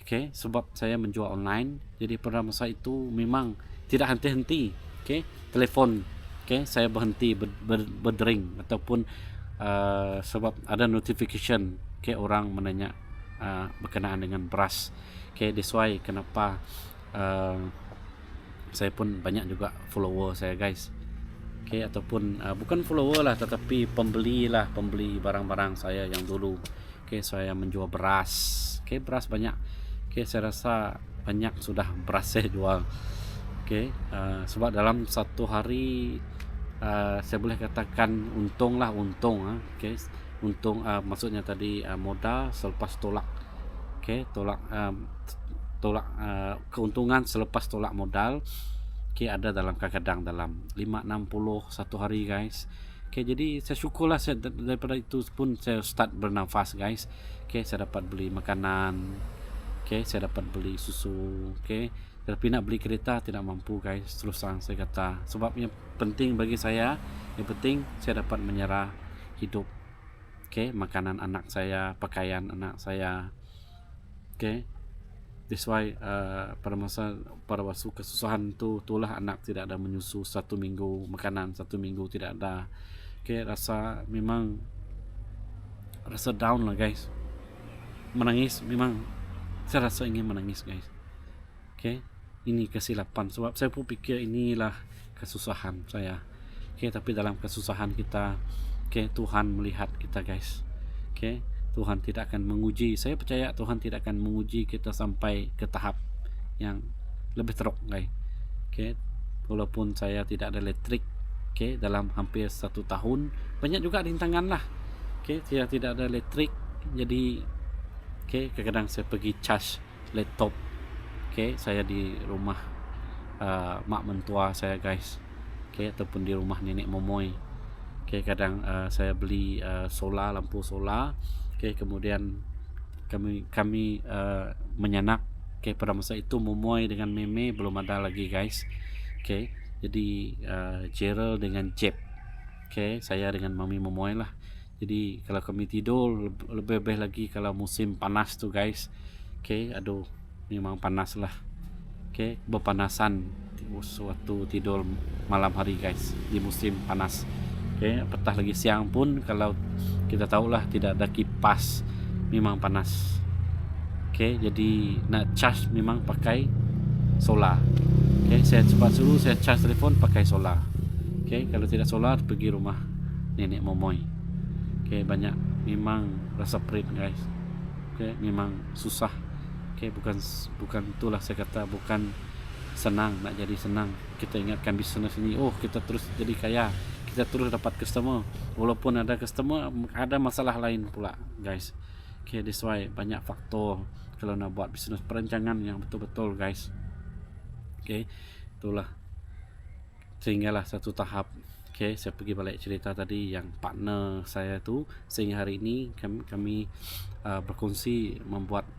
Oke, sebab saya menjual online. Jadi pada masa itu memang tidak henti-henti. Oke, telepon. Oke, saya berhenti berdering ataupun sebab ada notification. Oke, orang menanya berkenaan dengan beras. Oke, that's why kenapa saya pun banyak juga follower saya guys. Oke, ataupun bukan follower lah, tetapi pembeli barang-barang saya yang dulu. Oke, saya menjual beras. Oke, beras banyak. Oke, saya rasa banyak sudah beras saya jual. Oke, sebab dalam satu hari saya boleh katakan untung. Oke, untung maksudnya tadi modal selepas tolak. Oke, tolak keuntungan selepas tolak modal. Oke, ada dalam kadang-kadang dalam 5-60 satu hari guys. Oke, jadi saya syukurlah daripada itu pun saya start bernafas guys. Oke, saya dapat beli makanan. Oke, saya dapat beli susu. Oke, tapi nak beli kereta tidak mampu guys, terus terang saya kata. Sebab yang penting bagi saya, yang penting saya dapat menyerah hidup. Oke, makanan anak saya, pakaian anak saya. Oke, that's why pada waktu kesusahan itulah anak tidak ada menyusu 1 minggu, makanan 1 minggu tidak ada. Oke, memang rasa down lah guys, menangis memang. Saya rasa ingin menangis guys. Oke, ini kesilapan sebab saya pun pikir inilah kesusahan saya. Oke, tapi dalam kesusahan kita, Tuhan melihat kita guys. Oke, Tuhan tidak akan menguji. Saya percaya Tuhan tidak akan menguji kita sampai ke tahap yang lebih teruk guys. Oke, walaupun saya tidak ada listrik, dalam hampir 1 tahun, banyak juga rintangan lah. Saya tidak ada listrik, jadi kadang-kadang saya pergi charge laptop. Saya di rumah mak mentua saya guys. Ataupun di rumah nenek momoy. Kadang saya beli lampu solar. Kemudian kami menyanak. Pada masa itu momoy dengan meme belum ada lagi guys. Jadi Gerald dengan Jeb. Saya dengan mami momoy lah. Jadi kalau kami tidur lebih lagi kalau musim panas tuh guys. Aduh, memang panas lah. Berpanasan suatu tidur malam hari guys di musim panas. Petang lagi siang pun kalau kita tahulah tidak ada kipas, memang panas. Jadi nak charge memang pakai solar. Saya cepat suruh saya charge telefon pakai solar. Kalau tidak solar pergi rumah nenek momoy. Banyak memang rasa perit guys. Memang susah. Bukan itulah saya kata, bukan senang nak jadi senang. Kita ingatkan bisnes ini, kita terus jadi kaya, kita terus dapat customer. Walaupun ada customer, ada masalah lain pula guys. That's why banyak faktor kalau nak buat bisnes, perancangan yang betul-betul guys. Itulah sehinggalah satu tahap. Saya pergi balik cerita tadi yang partner saya tu, sehingga hari ini kami berkongsi membuat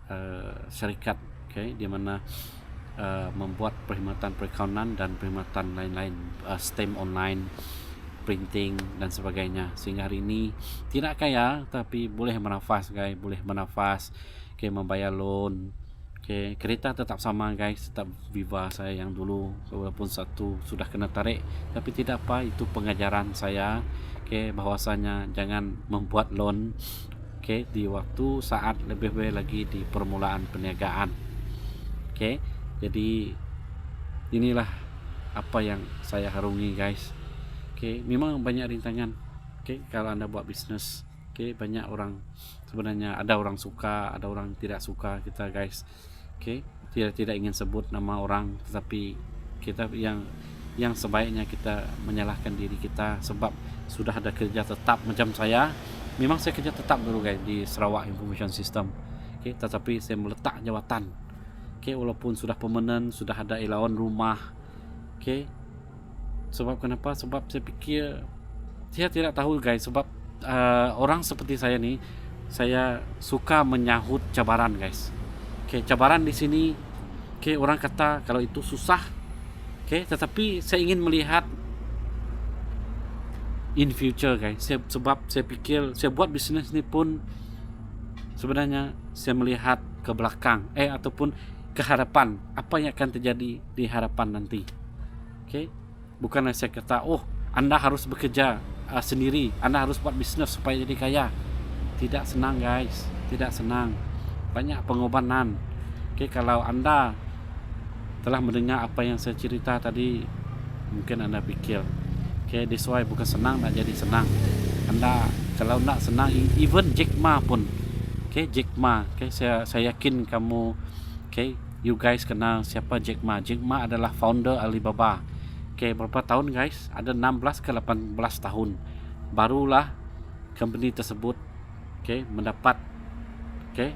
syarikat, di mana membuat perkhidmatan perakaunan dan perkhidmatan lain-lain, stamp online, printing dan sebagainya. Sehingga hari ini tidak kaya tapi boleh bernafas guys, membayar loan. Kereta tetap sama guys, tetap Viva saya yang dulu, walaupun satu sudah kena tarik, tapi tidak apa, itu pengajaran saya. Bahwasanya jangan membuat loan di waktu saat lebih baik lagi di permulaan perniagaan. Jadi inilah apa yang saya harungi guys. Memang banyak rintangan, Kalau Anda buat bisnis, banyak orang, sebenarnya ada orang suka, ada orang tidak suka kita guys. Tidak ingin sebut nama orang, tetapi kita yang sebaiknya kita menyalahkan diri kita, sebab sudah ada kerja tetap. Macam saya, memang saya kerja tetap dulu guys di Sarawak Information System, tetapi saya meletak jawatan, walaupun sudah permanent, sudah ada allowance rumah. Sebab kenapa? Sebab saya pikir, saya tidak tahu guys, sebab orang seperti saya nih, saya suka menyahut cabaran guys. Cabaran di sini, orang kata kalau itu susah, tetapi saya ingin melihat in future guys. Sebab saya pikir saya buat bisnis ini pun sebenarnya saya melihat ke belakang, ataupun ke hadapan, apa yang akan terjadi di hadapan nanti. Bukanlah saya kata, oh Anda harus bekerja sendiri, Anda harus buat bisnis supaya jadi kaya. Tidak senang guys, tidak senang, banyak pengorbanan. Kalau Anda telah mendengar apa yang saya cerita tadi, mungkin Anda pikir, that's why bukan senang nak jadi senang. Anda kalau nak senang, even Jack Ma pun, Jack Ma, saya yakin kamu, you guys kenal siapa Jack Ma. Jack Ma adalah founder Alibaba. Berapa tahun guys? Ada 16 ke 18 tahun barulah company tersebut mendapat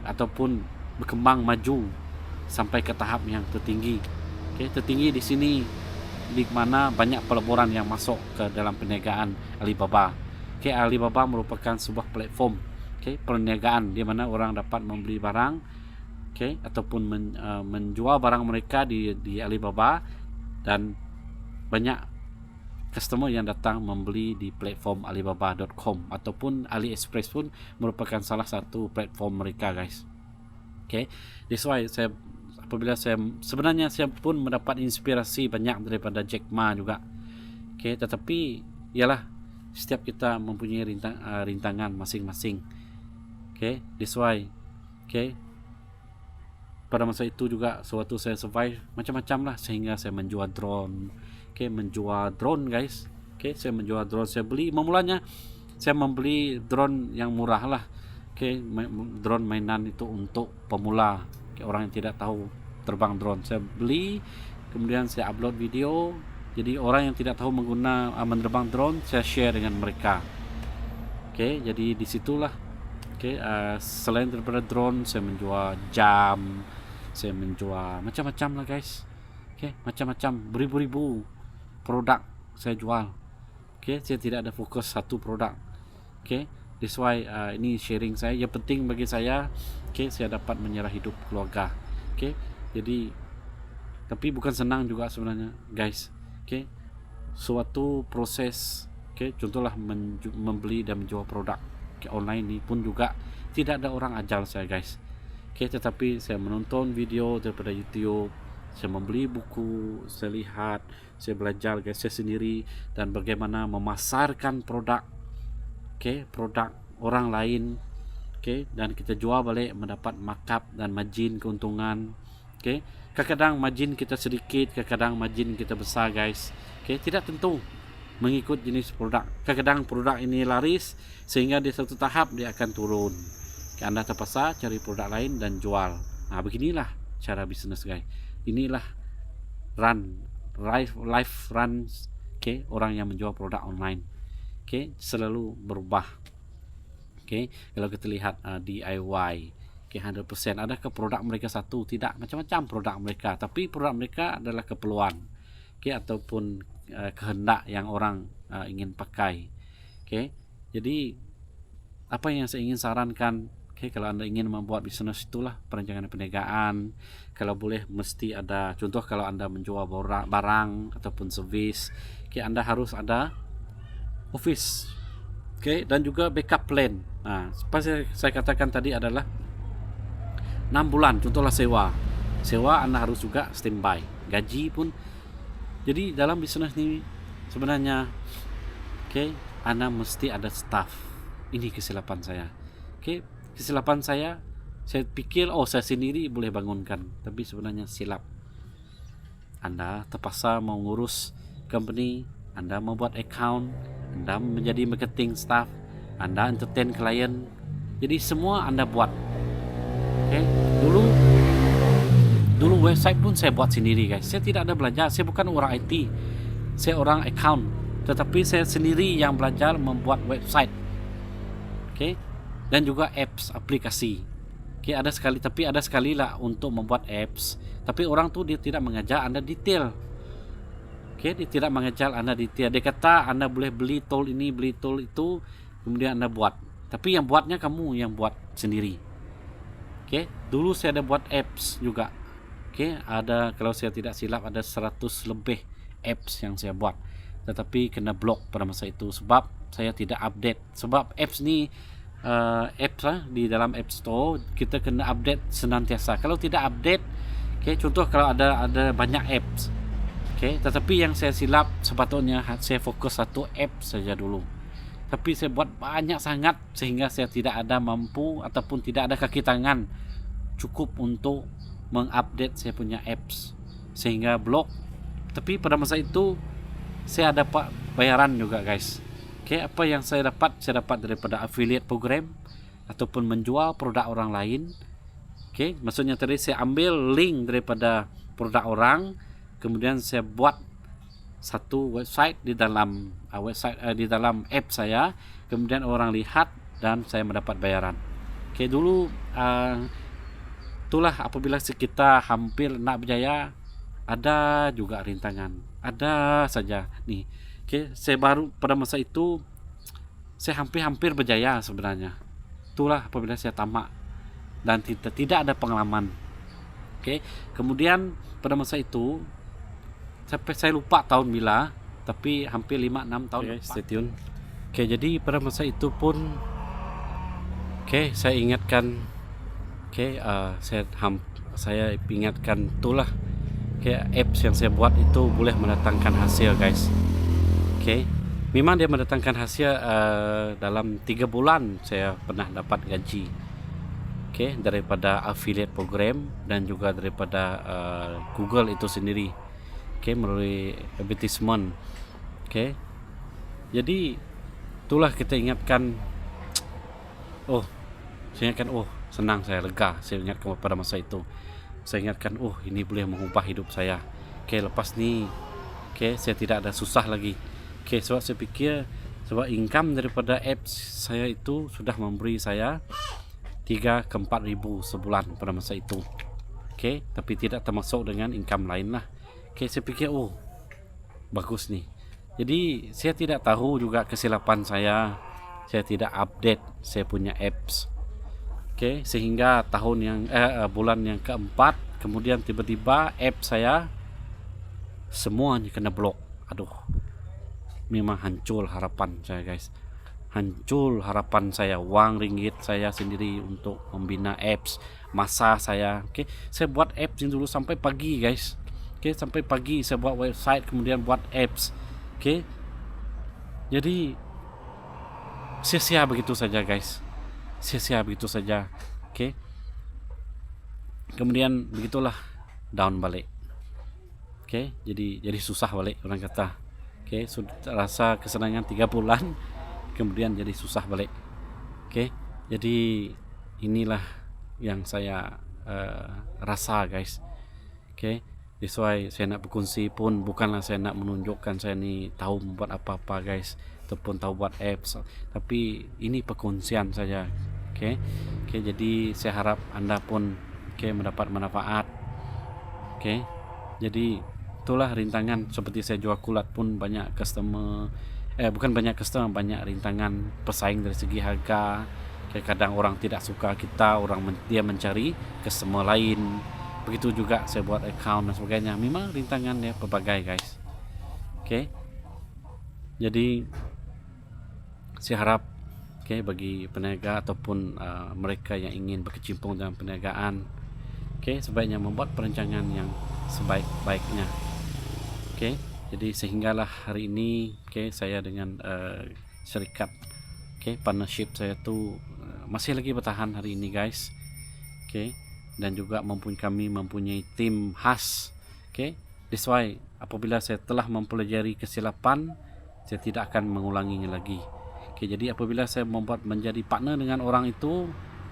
ataupun berkembang maju sampai ke tahap yang tertinggi. Tertinggi di sini di mana banyak pelaburan yang masuk ke dalam perniagaan Alibaba. Alibaba merupakan sebuah platform perniagaan di mana orang dapat membeli barang ataupun menjual barang mereka di Alibaba, dan banyak customer yang datang membeli di platform alibaba.com, ataupun AliExpress pun merupakan salah satu platform mereka guys. That's why sebenarnya saya pun mendapat inspirasi banyak daripada Jack Ma juga. Tetapi ialah setiap kita mempunyai rintangan masing-masing. That's why pada masa itu juga sewaktu saya survive macam-macam lah, sehingga saya menjual drone. Menjual drone guys. Saya menjual drone. Saya beli, memulanya saya membeli drone yang murah lah. Drone mainan itu untuk pemula, orang yang tidak tahu terbang drone. Saya beli, kemudian saya upload video. Jadi orang yang tidak tahu menerbang drone, saya share dengan mereka. Jadi disitulah. Selain daripada drone, saya menjual jam, saya menjual macam-macam lah guys. Macam-macam, beribu-ribu produk saya jual. Saya tidak ada fokus satu produk. That's why ini sharing saya. Yang penting bagi saya, saya dapat menyerah hidup keluarga. Jadi tapi bukan senang juga sebenarnya guys. Suatu proses, contohlah membeli dan menjual produk online ini pun juga tidak ada orang ajar saya guys. Tetapi saya menonton video daripada YouTube, saya membeli buku, saya lihat, saya belajar guys, saya sendiri, dan bagaimana memasarkan produk produk orang lain, dan kita jual balik mendapat markup dan margin, keuntungan. Kadang-kadang margin kita sedikit, kadang-kadang margin kita besar guys. Tidak tentu mengikut jenis produk. Kadang-kadang produk ini laris sehingga di satu tahap dia akan turun. Anda terpaksa cari produk lain dan jual. Beginilah cara bisnis guys. Inilah life runs orang yang menjual produk online. Selalu berubah. Kalau kita lihat DIY, 100%. Adakah produk mereka satu? Tidak, macam-macam produk mereka. Tapi produk mereka adalah keperluan, ataupun kehendak yang orang ingin pakai. Jadi apa yang saya ingin sarankan, kalau Anda ingin membuat bisnis, itulah perencanaan perniagaan. Kalau boleh mesti ada, contoh kalau Anda menjual barang ataupun servis, Anda harus ada office, dan juga backup plan. Seperti saya katakan tadi adalah 6 bulan, contohlah sewa Anda harus juga standby, gaji pun. Jadi dalam bisnis ini sebenarnya Anda mesti ada staff. Ini kesilapan saya. Kesilapan saya pikir saya sendiri boleh bangunkan, tapi sebenarnya silap. Anda terpaksa mengurus company Anda membuat account, Anda menjadi marketing staff, Anda entertain klien. Jadi semua Anda buat. Oke, dulu website pun saya buat sendiri guys. Saya tidak ada belajar, saya bukan orang IT, saya orang account, tetapi saya sendiri yang belajar membuat website. Oke, dan juga apps, aplikasi. Oke, ada sekali lah untuk membuat apps, tapi orang tuh dia tidak mengajar Anda detail. Oke, dia tidak mengajar Anda detail. Dia kata Anda boleh beli tool ini, beli tool itu, kemudian Anda buat. Tapi yang buatnya kamu yang buat sendiri. Oke, dulu saya ada buat apps juga. Oke, ada, kalau saya tidak silap ada 100 lebih apps yang saya buat. Tetapi kena blok pada masa itu sebab saya tidak update. Sebab apps ni apps di dalam App Store kita kena update senantiasa. Kalau tidak update, contoh kalau ada banyak apps, tetapi yang saya silap sepatutnya saya fokus satu app saja dulu. Tapi saya buat banyak sangat sehingga saya tidak ada mampu ataupun tidak ada kaki tangan cukup untuk mengupdate saya punya apps sehingga blok. Tapi pada masa itu saya dapat bayaran juga guys. Apa yang saya dapat daripada affiliate program ataupun menjual produk orang lain. Maksudnya tadi saya ambil link daripada produk orang, kemudian saya buat satu website di dalam di dalam app saya, kemudian orang lihat dan saya mendapat bayaran. Dulu itulah apabila kita hampir nak berjaya, ada juga rintangan, ada saja nih. Saya baru pada masa itu saya hampir berjaya sebenarnya. Itulah apabila saya tamak dan tidak ada pengalaman. Kemudian pada masa itu sampai saya lupa tahun bila, tapi hampir 5-6 tahun. Stay tune. Jadi pada masa itu pun saya ingatkan, saya ingatkan itulah apps yang saya buat itu boleh mendatangkan hasil guys. Memang dia mendatangkan hasil dalam 3 bulan saya pernah dapat gaji. Daripada affiliate program dan juga daripada Google itu sendiri. Melalui advertisement. Jadi itulah kita ingatkan. Saya ingatkan, senang, saya lega. Saya ingatkan pada masa itu. Saya ingatkan, ini boleh mengubah hidup saya. Lepas ni, saya tidak ada susah lagi. Sebab saya pikir, sebab income daripada apps saya itu sudah memberi saya 3 ke 4 ribu sebulan pada masa itu. Tapi tidak termasuk dengan income lain lah. Saya pikir, bagus nih. Jadi saya tidak tahu juga kesilapan saya tidak update saya punya apps. Sehingga bulan yang keempat, kemudian tiba-tiba app saya semuanya kena blok. Aduh, memang hancur harapan saya guys. Hancur harapan saya, wang ringgit saya sendiri untuk membina apps, masa saya. Saya buat apps ini dulu sampai pagi guys. Sampai pagi saya buat website, kemudian buat apps. Jadi sia-sia begitu saja guys. Sia-sia begitu saja. Kemudian begitulah down balik. Jadi susah balik orang kata. Sudah rasa kesenangan 3 bulan, kemudian jadi susah balik. Jadi inilah yang saya rasa guys. That's why saya nak berkongsi pun bukanlah saya nak menunjukkan saya ni tahu membuat apa-apa guys, ataupun tahu buat apps, tapi ini perkongsian saja. Jadi saya harap anda pun mendapat manfaat. Jadi itulah rintangan. Seperti saya jual kulat pun banyak customer, bukan banyak customer, banyak rintangan pesaing dari segi harga. Kadang orang tidak suka kita, dia mencari customer lain. Begitu juga saya buat account dan sebagainya. Memang rintangan ya pelbagai guys. Jadi saya harap bagi peniaga ataupun mereka yang ingin berkecimpung dalam perniagaan, sebaiknya membuat perancangan yang sebaik-baiknya. Jadi sehinggalah hari ini saya dengan syarikat partnership saya tu masih lagi bertahan hari ini guys. Dan juga kami mempunyai tim khas. That's why apabila saya telah mempelajari kesilapan, saya tidak akan mengulanginya lagi. Oke, jadi apabila saya membuat menjadi partner dengan orang itu,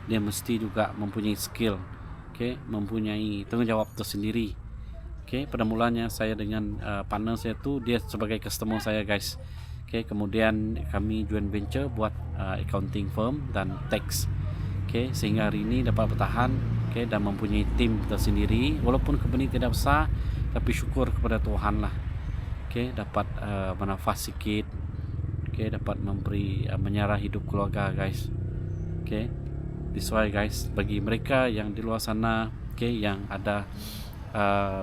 dia mesti juga mempunyai skill, oke, mempunyai tanggung jawab tersendiri. Oke, pada mulanya saya dengan partner saya tu, dia sebagai customer saya, guys. Oke, kemudian kami joint venture buat accounting firm dan tax. Oke, sehingga hari ini dapat bertahan, oke, dan mempunyai tim tersendiri. Walaupun company tidak besar, tapi syukur kepada Tuhan lah. Oke, dapat bernafas sikit. Oke, dapat memberi menyara hidup keluarga, guys. Oke, this why, guys, bagi mereka yang di luar sana, oke, yang ada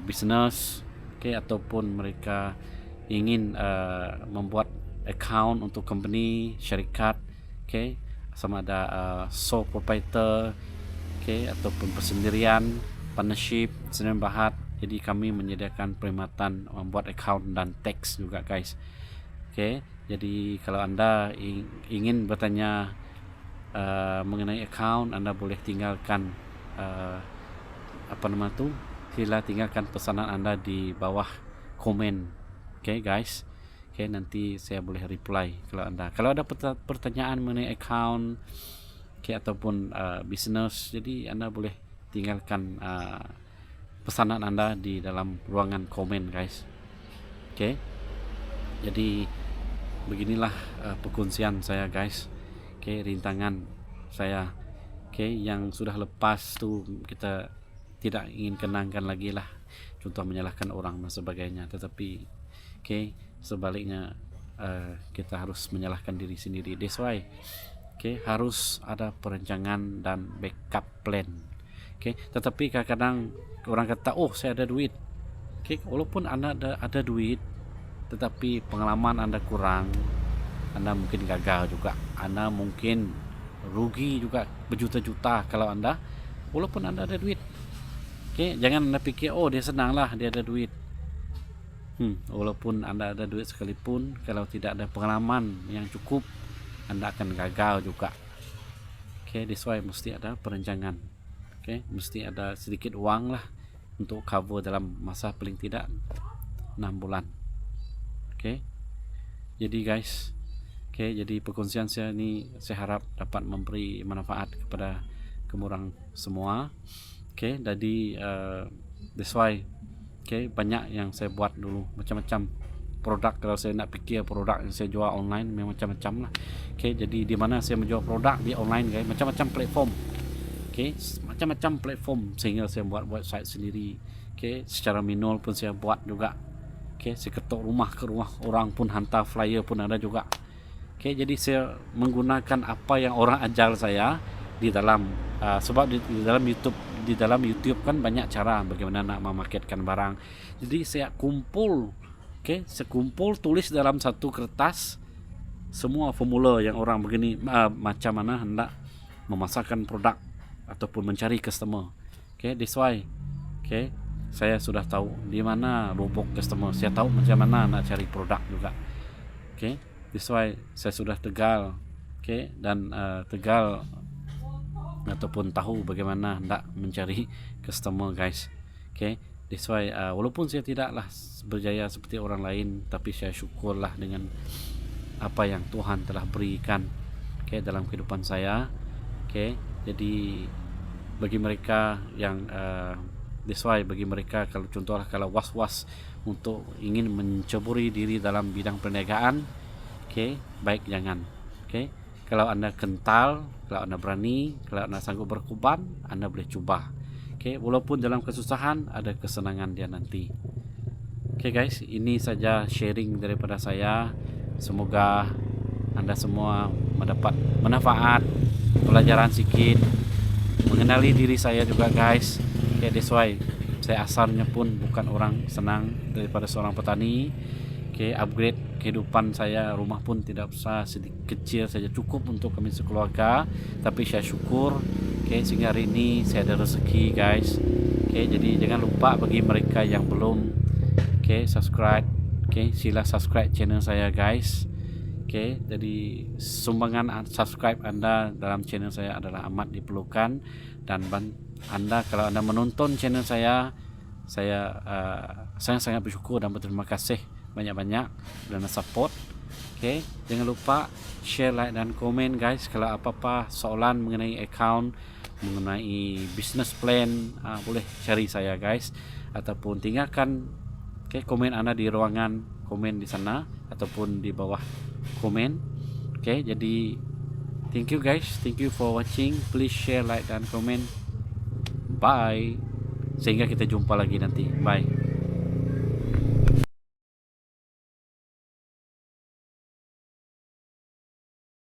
business, oke, ataupun mereka ingin membuat account untuk company, syarikat, oke, sama ada sole proprietor, oke, ataupun persendirian, partnership, sendirian bahat. Jadi kami menyediakan perkhidmatan membuat account dan tax juga, guys. Oke, jadi kalau anda ingin bertanya mengenai account, anda boleh tinggalkan sila tinggalkan pesanan anda di bawah komen. Oke, guys. Oke, nanti saya boleh reply kalau ada pertanyaan mengenai account, oke, ataupun business. Jadi anda boleh tinggalkan pesanan anda di dalam ruangan komen, guys. Oke, jadi beginilah perkongsian saya, guys. Oke, rintangan saya, oke, yang sudah lepas tu kita tidak ingin kenangkan lagi lah, contoh menyalahkan orang dan sebagainya. Tetapi oke, sebaliknya kita harus menyalahkan diri sendiri. That's why, oke, harus ada perencanaan dan backup plan. Oke, tetapi kadang-kadang orang kata, oh saya ada duit. Oke, walaupun anda ada duit, tetapi pengalaman anda kurang, anda mungkin gagal juga, anda mungkin rugi juga berjuta-juta kalau anda, walaupun anda ada duit. Oke, jangan anda pikir, oh dia senang lah, dia ada duit. Walaupun anda ada duit sekalipun, kalau tidak ada pengalaman yang cukup, anda akan gagal juga. Oke, that's why mesti ada perencanaan. Oke, mesti ada sedikit uang lah untuk cover dalam masa paling tidak 6 bulan. Oke, jadi guys, oke, jadi perkongsian saya ini saya harap dapat memberi manfaat kepada kemurang semua. Oke, jadi that's why, oke, banyak yang saya buat dulu, macam-macam produk. Kalau saya nak fikir produk yang saya jual online, memang macam-macam lah. Oke, jadi di mana saya menjual produk di online, guys, macam-macam platform. Oke, macam-macam platform, sehingga saya buat website sendiri. Oke, secara manual pun saya buat juga. Oke, saya ketuk rumah ke rumah orang pun, hantar flyer pun ada juga. Oke, jadi saya menggunakan apa yang orang ajar saya di dalam sebab di dalam YouTube kan banyak cara bagaimana nak memarketkan barang. Jadi saya kumpul, oke, saya kumpul tulis dalam satu kertas semua formula yang orang begini macam mana hendak memasarkan produk ataupun mencari customer. Oke, that's why, oke, saya sudah tahu di mana lubuk customer. Saya tahu macam mana nak cari produk juga. Oke, that's why saya sudah tegal, oke, dan tegal ataupun tahu bagaimana hendak mencari customer, guys. Oke, that's why walaupun saya tidaklah berjaya seperti orang lain, tapi saya syukurlah dengan apa yang Tuhan telah berikan, oke, dalam kehidupan saya. Oke, jadi bagi mereka yang that's why bagi mereka kalau contohlah kalau was-was untuk ingin menceburi diri dalam bidang perniagaan, oke, baik jangan. Oke, kalau anda kental, kalau anda berani, kalau anda sanggup berkorban, anda boleh cuba. Oke, walaupun dalam kesusahan ada kesenangan dia nanti. Oke, guys, ini saja sharing daripada saya. Semoga anda semua mendapat manfaat, pelajaran sedikit, mengenali diri saya juga, guys. Oke, that's why saya asalnya pun bukan orang senang daripada seorang petani. Oke, upgrade kehidupan saya, rumah pun tidak besar, sedikit kecil saja cukup untuk kami sekeluarga. Tapi saya syukur, oke, sehingga hari ini saya ada rezeki, guys. Oke, jadi jangan lupa bagi mereka yang belum, oke, subscribe, oke, sila subscribe channel saya, guys. Oke, jadi sumbangan subscribe anda dalam channel saya adalah amat diperlukan. Dan anda kalau anda menonton channel saya, Saya sangat-sangat bersyukur dan berterima kasih banyak-banyak kerana support. Okay, jangan lupa share, like dan komen guys. Kalau apa-apa soalan mengenai account, mengenai business plan, boleh cari saya guys, ataupun tinggalkan komen Anda di ruangan komen di sana ataupun di bawah komen. Jadi thank you guys, thank you for watching. Please share, like dan komen. Bye. Sehingga kita jumpa lagi nanti. Bye.